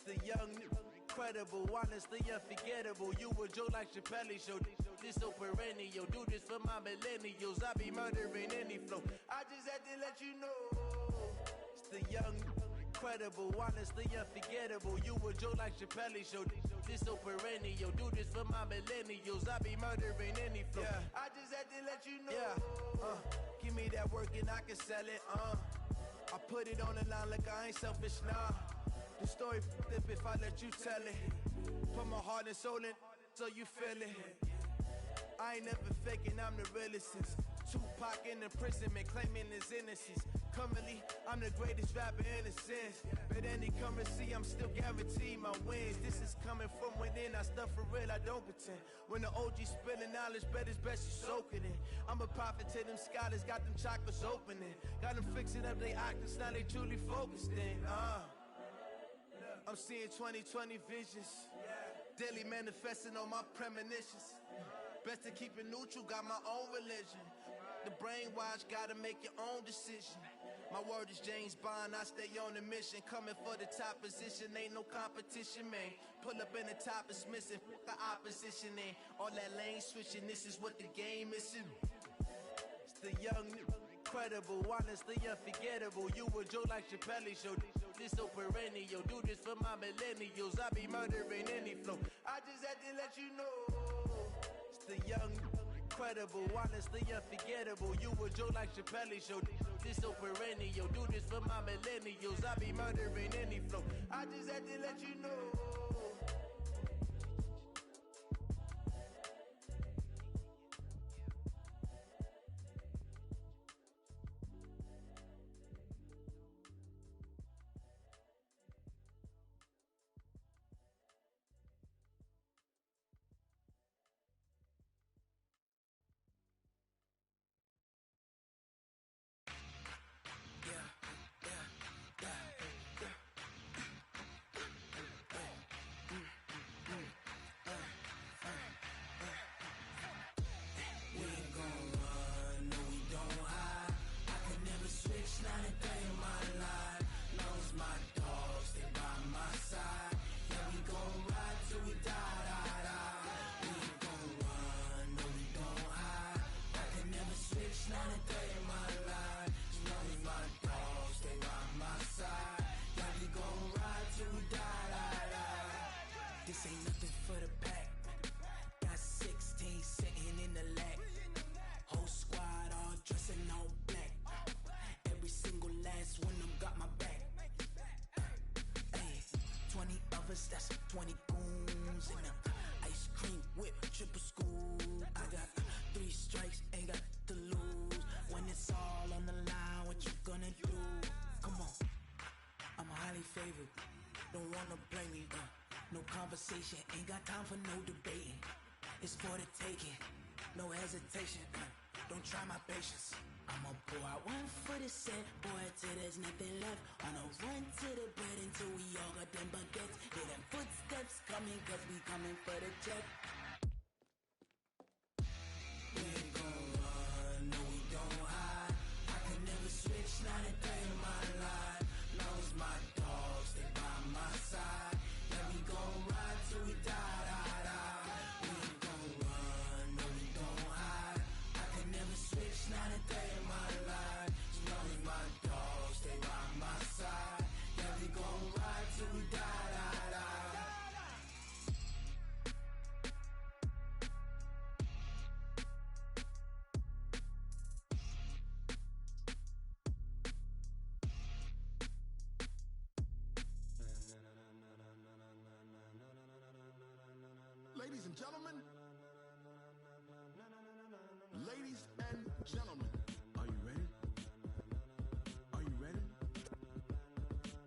The young, incredible, honestly unforgettable. You a Joe like Chappelle show. This so perennial. Do this for my millennials. I be murdering any flow. I just had to let you know. It's the young, incredible, honestly unforgettable. You a Joe like Chappelle show. This so perennial. Do this for my millennials. I be murdering any flow. Yeah. I just had to let you know. Yeah. Give me that work and I can sell it. I put it on the line like I ain't selfish, nah. The story flip if I let you tell it. Put my heart and soul in so you feel it. I ain't never faking, I'm the realest since Tupac in imprisonment, claiming his innocence. Currently, I'm the greatest rapper in a sense. But any currency, I'm still guaranteed my wins. This is coming from within, I stuff for real, I don't pretend. When the OG spilling knowledge, bet it's best you soak it in. I'm a prophet to them scholars, got them chakras opening. Got them fixing up they octaves, now they truly focused in. I'm seeing 2020 visions, daily manifesting on my premonitions. Best to keep it neutral, got my own religion. The brainwash, gotta make your own decision. My word is James Bond, I stay on the mission. Coming for the top position, ain't no competition, man. Pull up in the top is missing, the opposition ain't. All that lane switching, this is what the game missing. It's the young, incredible, honestly unforgettable. You a Joe like Chappelle show. This so perennial. Do this for my millennials. I be murdering any flow. I just had to let you know. It's the young, incredible, honestly unforgettable. You a Joe like Chappelle show. This so perennial. Do this for my millennials. I be murdering any flow. I just had to let you know. conversation, ain't got time for no debating. It's for the taking, no hesitation. Don't try my patience. I'ma pour out one for the set, boy, till there's nothing left. On a run to the bread until we all got them baguettes. Hear them footsteps coming, cause we coming for the check. We ain't gon' run, no we don't hide. I can never switch, not a day in my life. Long as my dogs stay by my side. Yeah, we gon' ride till we die, die, die. We ain't gon' run, no we don't hide. I can never switch, not a day in my life. As long as my dogs stay by my side. Yeah, we gon' ride till we die, die, die. Ladies and gentlemen, ladies and gentlemen, are you ready? Are you ready?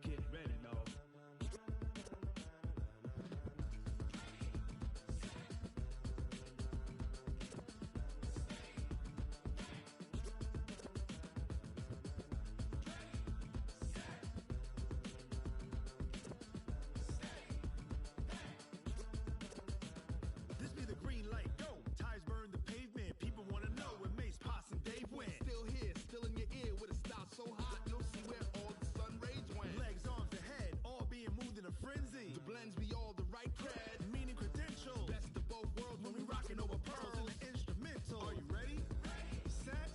Get ready, dog. This be the green light, go. Ties burn the pavement. People wanna know where Mace, Pops, and Dave went. Still here, still in your ear with a style so hot, you'll see where all the sun rays went. Legs, arms, the head, all being moved in a frenzy. The blends be all the right cred, meaning credentials. Best of both worlds when we rockin' over pearls and the instrumental. Are you ready? Set,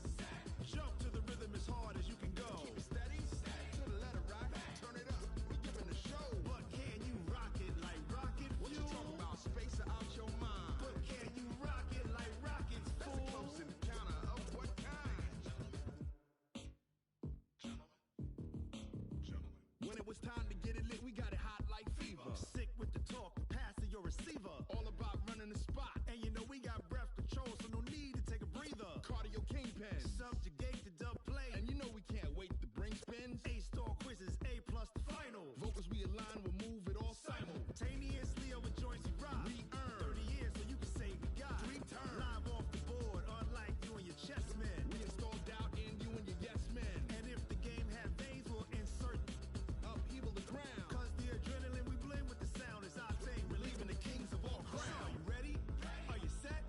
jump to the rhythm as hard as you can go. Keep it steady, to the letter right. Turn it up, we giving the show. But can you rock it like rocket fuel? What you talking about? Space out your mind. But can you rock it like rockets, fool? That's a close encounter of what kind? When it was time to get it lit, we got it hot like fever. Sick with the talk, pass to your receiver. All about running the spot, and you know we got breath control, so no need to take a breather. Cardio kingpin, subjugate the dub play, and you know we can't wait to bring spins. A-star quizzes, A+ the final. Vocals we align, we'll move it all simultaneously over joints we rock. We earn 30 years, so you can say we got 3 turns. Live off the board, unlike you and your chess men. We install doubt in you and your yes men. And if the game had veins, we'll insert upheaval the ground. Cause the adrenaline we blend with the sound is our thing, relieving the kings of all crowns. Are you ready? Are you set?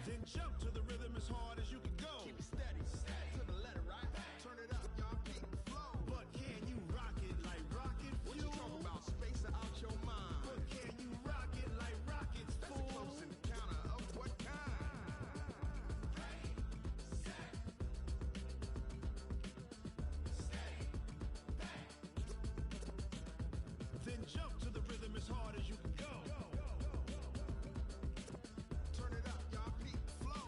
Then jump to the rhythm as hard as you can go. Keep it steady, to the letter right. Turn it up, y'all keep the flow. But can you rock it like rocket fuel? What you talking about? Space out your mind. But can you rock it like rockets, fool? That's a close encounter of what kind? Then jump to the rhythm as hard as you can go. Turn it up, y'all keep the flow.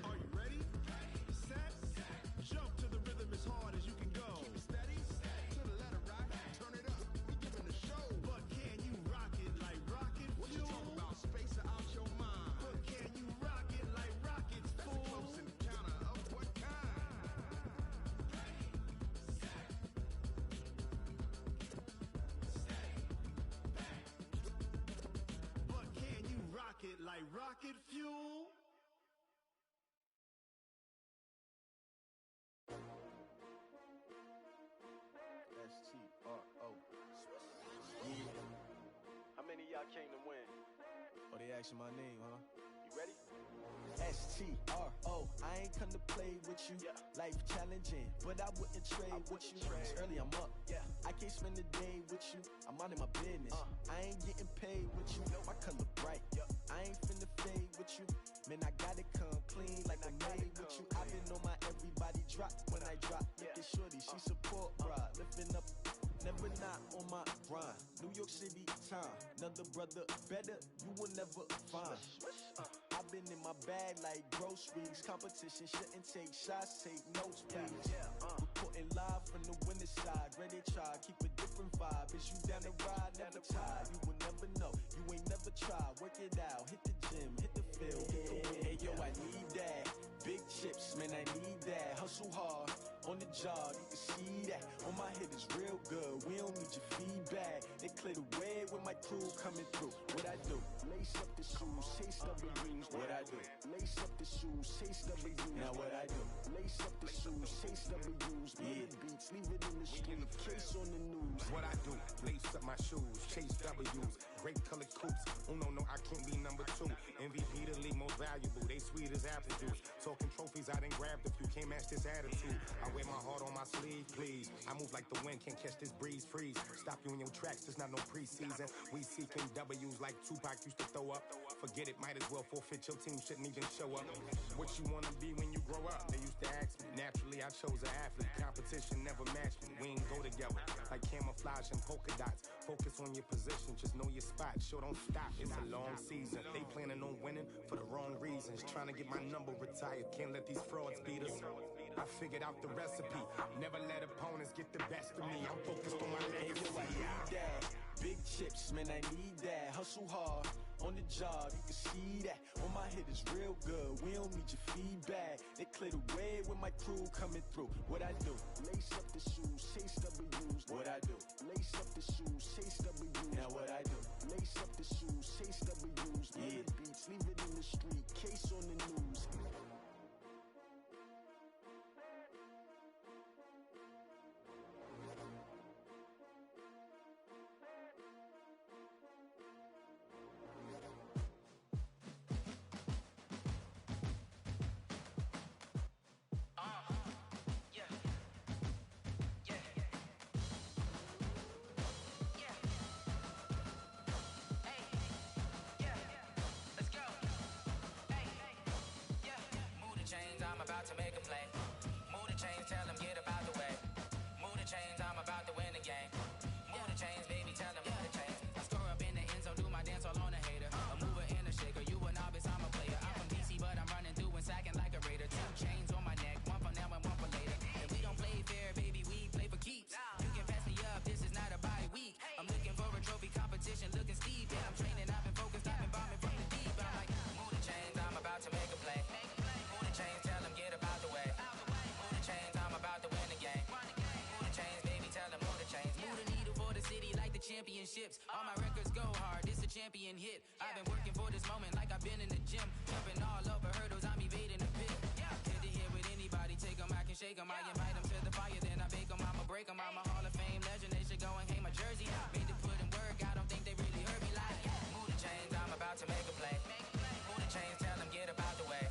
Are you ready? Set, jump to the rhythm as hard as you can go. Keep it steady, to the letter right. Turn it up, we giving the show. But can you rock it like rocket fuel? What you talking about? Space out your mind. But can you rock it like rockets, fool? That's a close encounter of what kind? But can you rock it like rocket fuel? S-T-R-O. How many of y'all came to win? Oh, they asking my name, huh? You ready? S-T-R-O, I ain't come to play with you. Life challenging, but I wouldn't trade with you. It's early, I'm up. I can't spend the day with you. I'm minding my business. I ain't getting paid with you. My color bright. I ain't finna fade with you. Man, I gotta come clean like I'm made with you. I've been on my everybody drop when I drop. Look at shorty, she support bride. Lifting up, never not on my grind. New York City time, another brother better, you will never find. I've been in my bag like groceries. Competition shouldn't take shots, take notes, please. Reporting live from the winning side. Ready to try, keep a different vibe. Is you down the ride, never tired. You will never know, you ain't never tried. Work it out, hit the gym, hit the field, hit the win. Hey yo, I need that. Big chips, man, I need that. Hustle hard, on the job, you can see that. On my head is real good, we don't need your feedback. They clear the way with my crew coming through. What I do? Lace up the shoes, chase W's. What I do? Lace up the shoes, chase W's. Now what I do? Lace up the shoes, chase W's. Yeah, beats, leave it in the street, case on the news. What I do? Lace up my shoes, chase W's. Great colored coops. Oh no, I can't be number 2. MVP the league most valuable. They sweet as apple juice. Talking trophies, I done grabbed a few. Can't match this attitude. I wear my heart on my sleeve, please. I move like the wind, can't catch this breeze, freeze. Stop you in your tracks, there's not no preseason. We seeking W's like Tupac used to throw up. Forget it, might as well forfeit. Your team shouldn't even show up. What you wanna be when you grow up? They used to ask me. Naturally, I chose an athlete. Competition never matched me. We ain't go together like camouflage and polka dots. Focus on your position, just know your spot. Sure, don't stop. It's a long season. They planning on winning for the wrong reasons. Trying to get my number retired. Can't let these frauds beat us. I figured out the recipe. Never let opponents get the best of me. I'm focused on my legacy. I need that. Big chips, man, I need that. Hustle hard, on the job, you can see that. On my head is real good, we don't need your feedback. They clear the way with my crew coming through. What I do? Lace up the shoes, chase W's. What I do? Lace up the shoes, chase W's. Now what I do? Lace up the shoes, chase W's. Yeah, beats, leave it in the street, case on the news. To make a play. Move the chains, tell them get up out the way. Move the chains, I'm about to win the game. Move the chains, baby, tell them move the chains. I score up in the end zone, do my dance all on a hater. A mover and a shaker, you a novice, I'm a player. I'm from DC, but I'm running through and sacking like a raider. 2 chains on my neck, one for now and one for later. And we don't play fair, baby, we play for keeps. You can pass me up, this is not a bye week. I'm looking for a trophy competition, looking steep. And I'm training, I've been focused, I've been bombing from the deep. I'm like, move the chains, I'm about to make a play. Move the chains, tell them get up out the way. Move the chains, I'm about to win the game. Move the chains, baby, tell them move the chains. Move the needle for the city like the championships. All my records go hard, this a champion hit. I've been working for this moment like I've been in the gym. Jumping all over hurdles, I'm evading the pit. Hit to hit with anybody, take them, I can shake them. I invite them to the fire, then I bake them. I'ma break them, I'm a Hall of Fame legend. They should go and hang my jersey. Made to put in work, I don't think they really heard me like. Move the chains, I'm about to make a play. Move the chains, tell them get up out the way.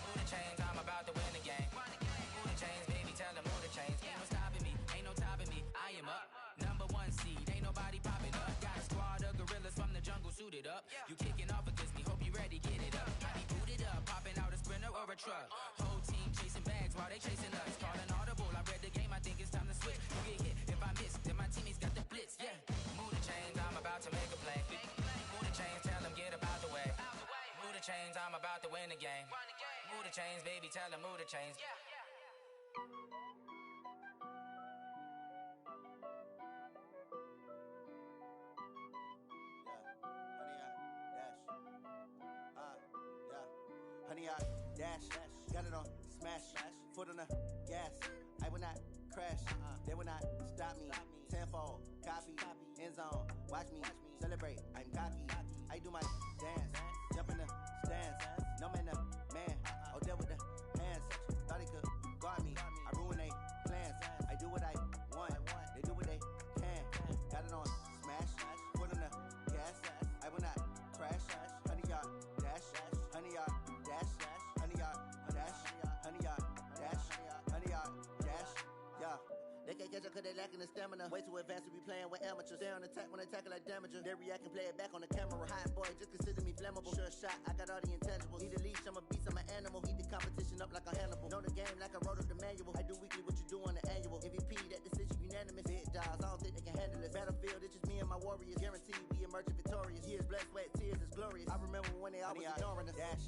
Move the chains, I'm about to win the game. Move the chains, baby, tell them move the chains. Ain't no stopping me, ain't no topping me. I am up, number 1 seed, ain't nobody popping up. Got a squad of gorillas from the jungle suited up. You kicking off against me, hope you ready, get it up. I be booted up, popping out a Sprinter or a truck. Whole team chasing bags while they chasing us. Calling audible, I read the game, I think it's time to switch. You get hit, if I miss, then my teammates got the blitz, yeah. Move the chains, I'm about to make a play. Move the chains, tell them get up out the way. Move the chains, I'm about to win the game. Move the chains, baby, tell them move the chains. Honey, I dash, got it on smash, foot on the gas. I will not crash, they will not stop me. Tenfold, copy, end zone, watch me celebrate. I'm cocky, I do my dance, jump in the stands. No man, man, oh there with the hands. Thought he could guard me, I ruin they plans. I do what I want, they do what they can. Got it on smash, foot on the gas. I will not crash, honey, y'all dash, honey, y'all dash, honey, y'all dash, honey, y'all dash, honey, y'all dash, yeah. They can't catch up cause they lacking the stamina. Way too advanced to be playing with amateurs. Stay on attack when they tackle like damager. They react and play it back on the camera. Hot boy, just consider me flammable. Sure shot, I got all the intangibles. Need a leash, I'm a beast, I'm an animal. Heat the competition up like a Hannibal. Know the game like I wrote up the manual. I do weekly what you do on the annual. MVP, that decision you unanimous. Big dogs, I don't think they can handle us. Battlefield, it's just me and my warriors. Guaranteed we emerge victorious. Years, blood, sweat, tears, is glorious. I remember when they always ignoring us. Dash,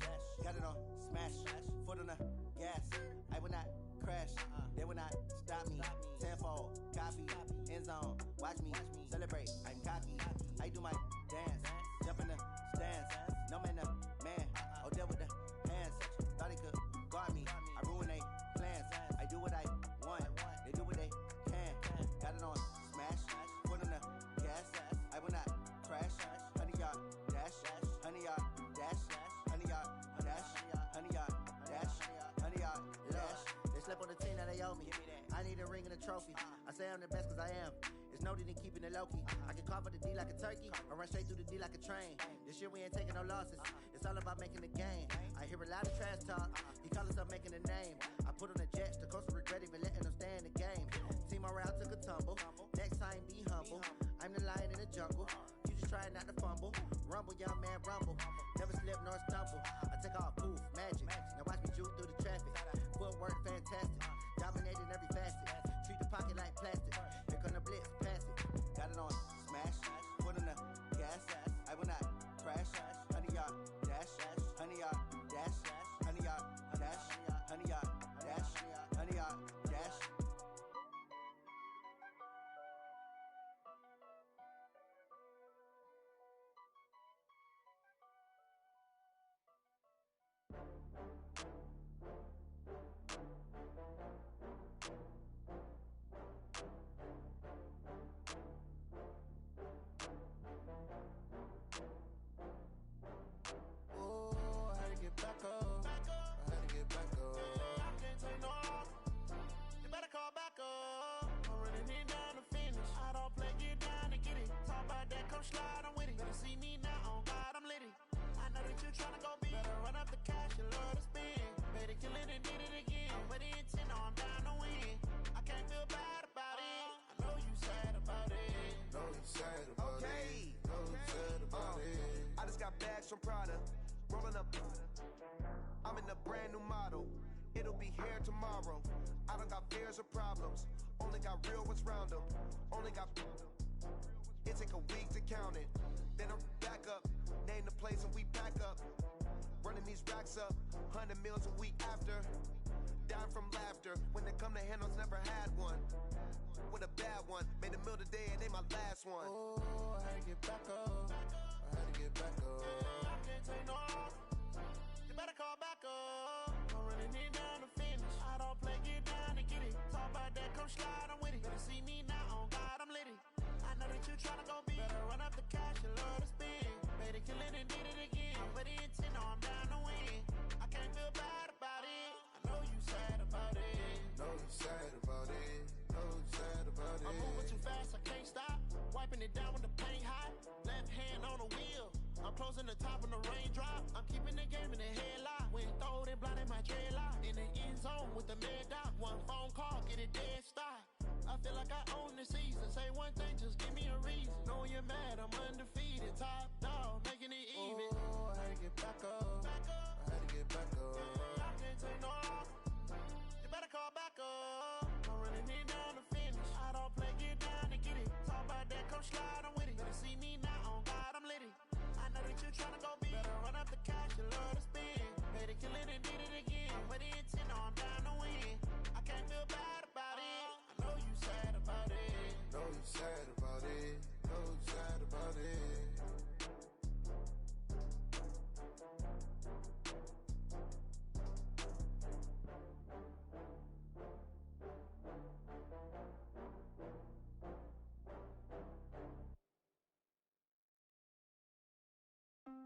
got it on, smash, foot on the gas. I will not crash, they will not stop me. Tenfold, copy, end zone, watch me celebrate. I'm cocky, I do my dance, jump in the stands. No man, man, oh there with the hands. Thought they could guard me, I ruin they plans. I do what I want, they do what they can. Got it on, smash, foot on the gas. I will not crash, 100 yard dash, 100 yard dash, 100 yard dash, 100 yard dash, 100 yard dash. They slept on the team that they owe me. I need a ring and a trophy. I say I'm the best cause I am. It's noted in keeping it low-key. I can carve up the D like a turkey or run straight through the D like a train. This year we ain't taking no losses. It's all about making the game. I hear a lot of trash talk. He call himself making a name. I put on the Jets. The coach will regret even letting them stay in the game. Team morale took a tumble. Next time be humble. I'm the lion in the jungle. You just trying not to fumble. Rumble, young man, rumble. Never slip nor stumble. I take off, poof, magic. Now watch me juke through the traffic. Footwork fantastic. Dominating every facet. Treat the pocket like plastic. Here come the blitz, pass it. Got it on, smash. Foot on the gas. I will not crash. 100 yard dash. 100 yard dash. 100 yard dash. 100 yard dash. 100 yard dash. Oh, I had to get back up. I had to get back up. I can't take no loss. You better call back up. I'm running it down to finish. I don't play, get down to get it. Talk about that, come slide, I'm with it. Better see me now, on God, I'm litty. I know that you tryna go big. Better run up the cash, you love to spend. Better kill it and did it again. With the intent, no, I'm down to win. I can't feel bad about it. I know you sad about it. Know you sad about it. Know you sad about it. I just got bags from Prada. Rolling up. I'm in a brand new model. It'll be here tomorrow. I don't got fears or problems. Only got real ones round them. Only got. It take a week to count it. Then I'm back up. Name the place and we pack up. Running these racks up. 100 meals a week after. Dying from laughter. When they come to handles, never had one. With a bad one. Made a meal today and they my last one. Oh, I had to get back up. I had to get back up. I can't take no loss. You better call back up. I'm running it down to finish. I don't play, get down to get it. Talk about that, come slide, I'm with it. Better see me now, on God, I'm litty. I know that you tryna go big. Better run up the cash, you love to spend. Better kill it and did it again. With the intent, no, I'm down to win. I can't feel bad about it. I know you sad about it. Know you sad about it. Know you sad about it. I'm moving too fast, I can't stop. Wiping it down when the paint hot. Left hand on the wheel. I'm closing the top when the raindrop. I'm keeping the game in the headlock. When throwed and blinded my dreadlock. In the end zone with the mad dot. One phone call, get it dead stop. I feel like I own the season. Say one thing, just give me a reason. Knowing you're mad, I'm undefeated. Top dog, making it even. Oh, I had to get back up. I had to get back up. I can't take no loss. You better call back up. I'm running it down to finish. I don't play, get down to get it. Talk about that, come slide, I'm with it. Better see me now, on God, I'm litty. I know that you tryna go big. Better run up the cash, you love to spend. Better kill it and did it again. With the intent, no, I'm down to win. I can't feel bad about it. I know you sad about it. Know you sad about it. Know you sad about it.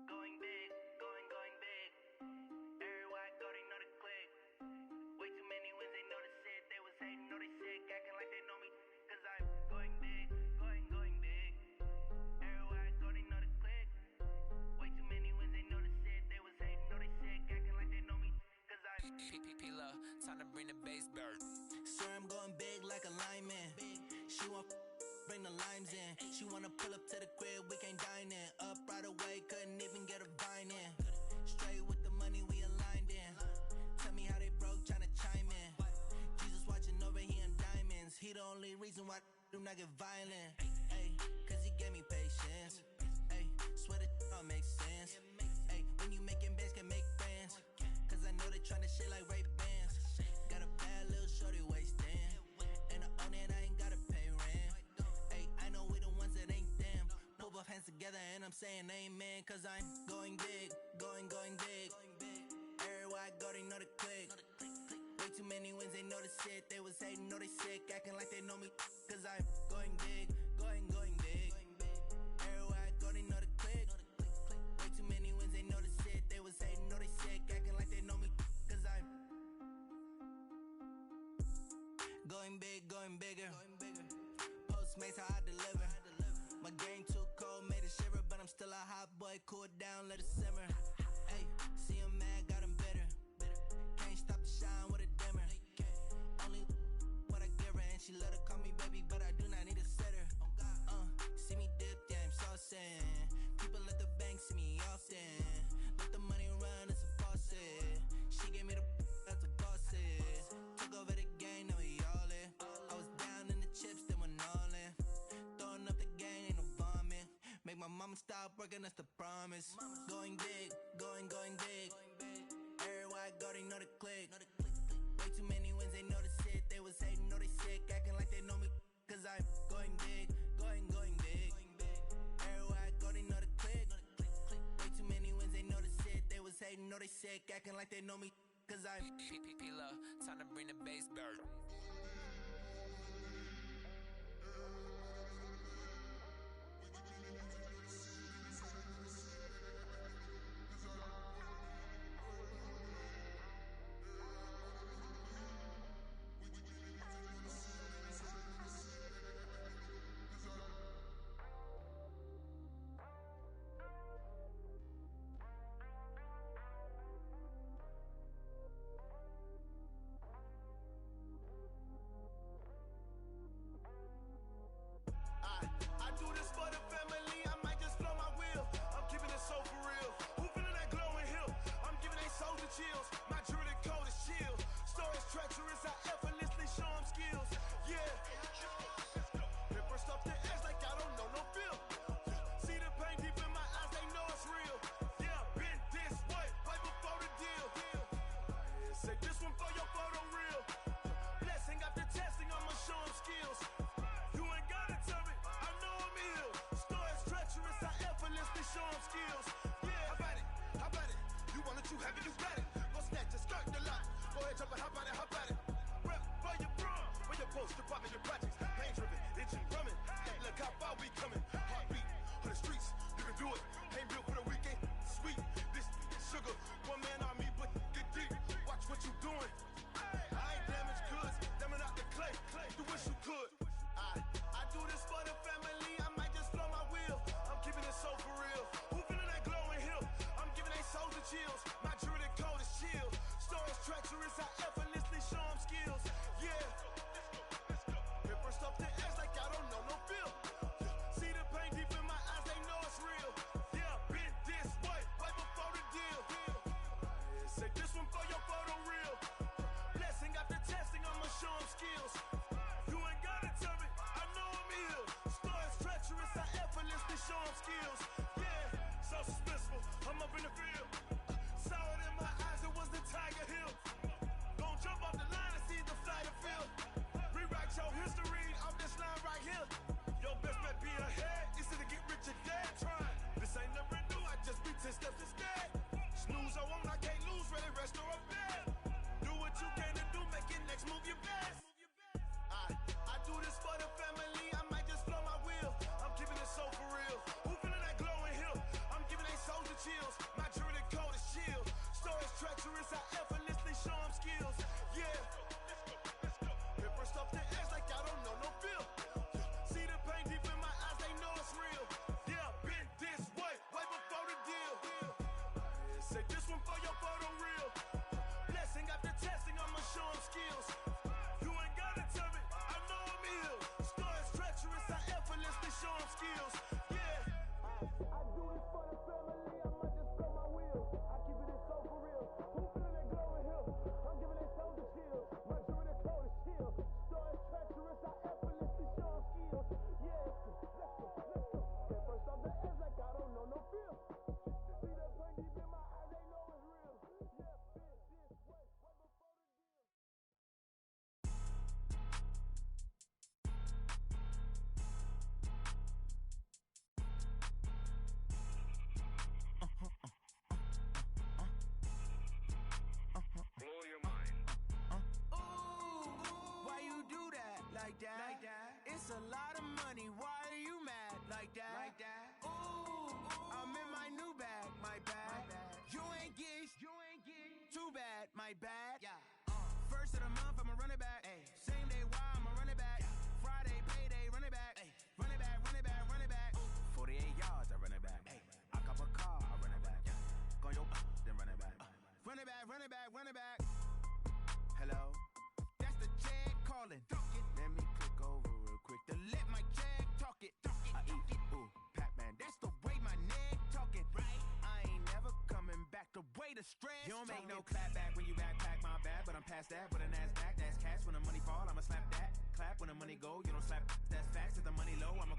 Going big, going big. Everywhere I go, they know the click. Way too many wins, they know the shit. They was hating, know they sick, acting like they know me. Cause I'm going big, going big. Everywhere I go, they know the click. Way too many wins, they know the shit. They was hating, know they sick, acting like they know me. Cause I'm P-P-P-Love, time to bring the bass bird. Swear I'm going big like a lineman. She want bring the limes in. She wanna pull up to the crib, we can't dine in. Up right away, couldn't even get a vine in. Straight with the money, we aligned in. Tell me how they broke, tryna chime in. Jesus watching over, he in diamonds. He the only reason why not get violent. Ay, cause he gave me patience. Ay, swear that don't make sense. Ay, when you making bands, can make friends. Cause I know they tryna shit like Ray Bans. Got a bad little shorty wasting. And I own it, I ain't gotta pay rent. Ay, I know we the ones that ain't them. Put both hands together and I'm saying amen. Cause I'm going big, going big. Everywhere I go, they know the click. Way too many wins, they know the shit. They was hating, know they sick, acting like they know me. Cause I'm going big, going big. Everywhere I go, they know the click. Way too many wins, they know the shit. They was hating, know they sick, acting like they know me. Cause I'm going big, going bigger. Postmates, how I deliver. My game too cold, made it shiver. But I'm still a hot boy, cool it down, let it simmer. Hey, see him mad, got him bitter. Can't stop the shine with a dimmer. Only what I give her, and she let her call me baby, but I do not need a sitter. See me dip, yeah, I'm saucing. People at the bank see me often. Let the money run, it's a faucet. She gave me the that's a boss it. Took over the game, now we all in. I was down in the chips, then went all in. Throwing up the game, ain't no vomit. Make my mama stop working, that's the promise. Going big, going big. Everywhere I go, they know the click. Way too many wins, they know the shit. They was hating, know they sick, acting like they know me. Cause I'm going big, going big. Everywhere I go, they know the click. Way too many wins, they know the shit. They was hating, know they sick, acting like they know me. Cause I'm P-Love, time to bring the bass back. I do this for the family, I might just blow my wheel. I'm keeping it so for real. Who feeling that glowing hill? I'm giving they souls the chills. My jewelry cold is chill. Stories treacherous, I effortlessly show them skills. Yeah. Paper stuff the edge like I don't know no feel. See the pain deep in my eyes, they know it's real. Yeah, been this way, right before the deal. Say this one for your photo reel. Blessing after testing, I'ma show them skills. You ain't gotta tell me, I know I'm ill. Stories treacherous, I effortlessly show them skills. Yeah, how about it? You want it, you have it, you got it. Go snatch it, skirt the lot. Go ahead, jump it, how about it? Rep for your brum, for your post, your poppin', your projects. Pain driven, itching, drumming. Look how far we coming. Heartbeat for the streets, you can do it. Ain't built for the weekend, sweet. This sugar, one man army, but get deep. Watch what you doing. I ain't damaged goods, damn it out the clay. You wish you could. I do this for the family, I might just blow my wheel. I'm keeping it so for real. Who feeling that glowing hill? I'm giving they souls the chills. My jewelry cold is chill. Stories treacherous, I effortlessly show them skills. Yeah. Paper stuff the edge like I don't know no feel. See the pain deep in my eyes, they know it's real. Yeah, been this way, right before the deal. Say this one for your photo reel. Blessing after testing, I'ma show them skills. You ain't gotta tell me, I know I'm ill. Stories treacherous, I effortlessly show them skills. Yeah, so suspenseful, I'm up in the field. Saw it in my eyes, it was the Tiger Hill. Gon' jump off the line and see the flight of field. Rewrite your history off this line right here. Your best bet be ahead, easy to get rich or dead trying. This ain't never new, I just be 10 steps instead. Snooze I won't, I can't lose, ready, rest or a bed. Do what you can to do, make your next move your best. I do this for the family, I might just blow my wheel. I'm keeping it so for real. Who feeling that glowing hill? I'm giving they souls the chills. My jewelry cold is chill. Stories treacherous, I effortlessly show them skills. Yeah. Paper stuff the edge like I don't know I'm in my new bag, my bad. You ain't geese, too bad, my bad. Yeah. First of the month, I'ma run it back. Ay. Same day, why I'ma run it back. Yeah. Friday, payday, run it back. Ay. Run it back, run it back, run it back. 48 yards, I run it back. Ay. I cop a car, I run it back. Yeah. Go your then run it back. Run it back, run it back, run it back. Hello? That's the check calling. Let me click over real quick to let my check talk it. I eat, ooh, Pac-Man, that's the way my neck talking. Right? I ain't never coming back the way the stress. You don't make no clap back when you backpack, my bad. But I'm past that with a NASDAQ. That's cash when the money fall, I'ma slap that. Clap when the money go, you don't slap. That's facts. If the money low, I'ma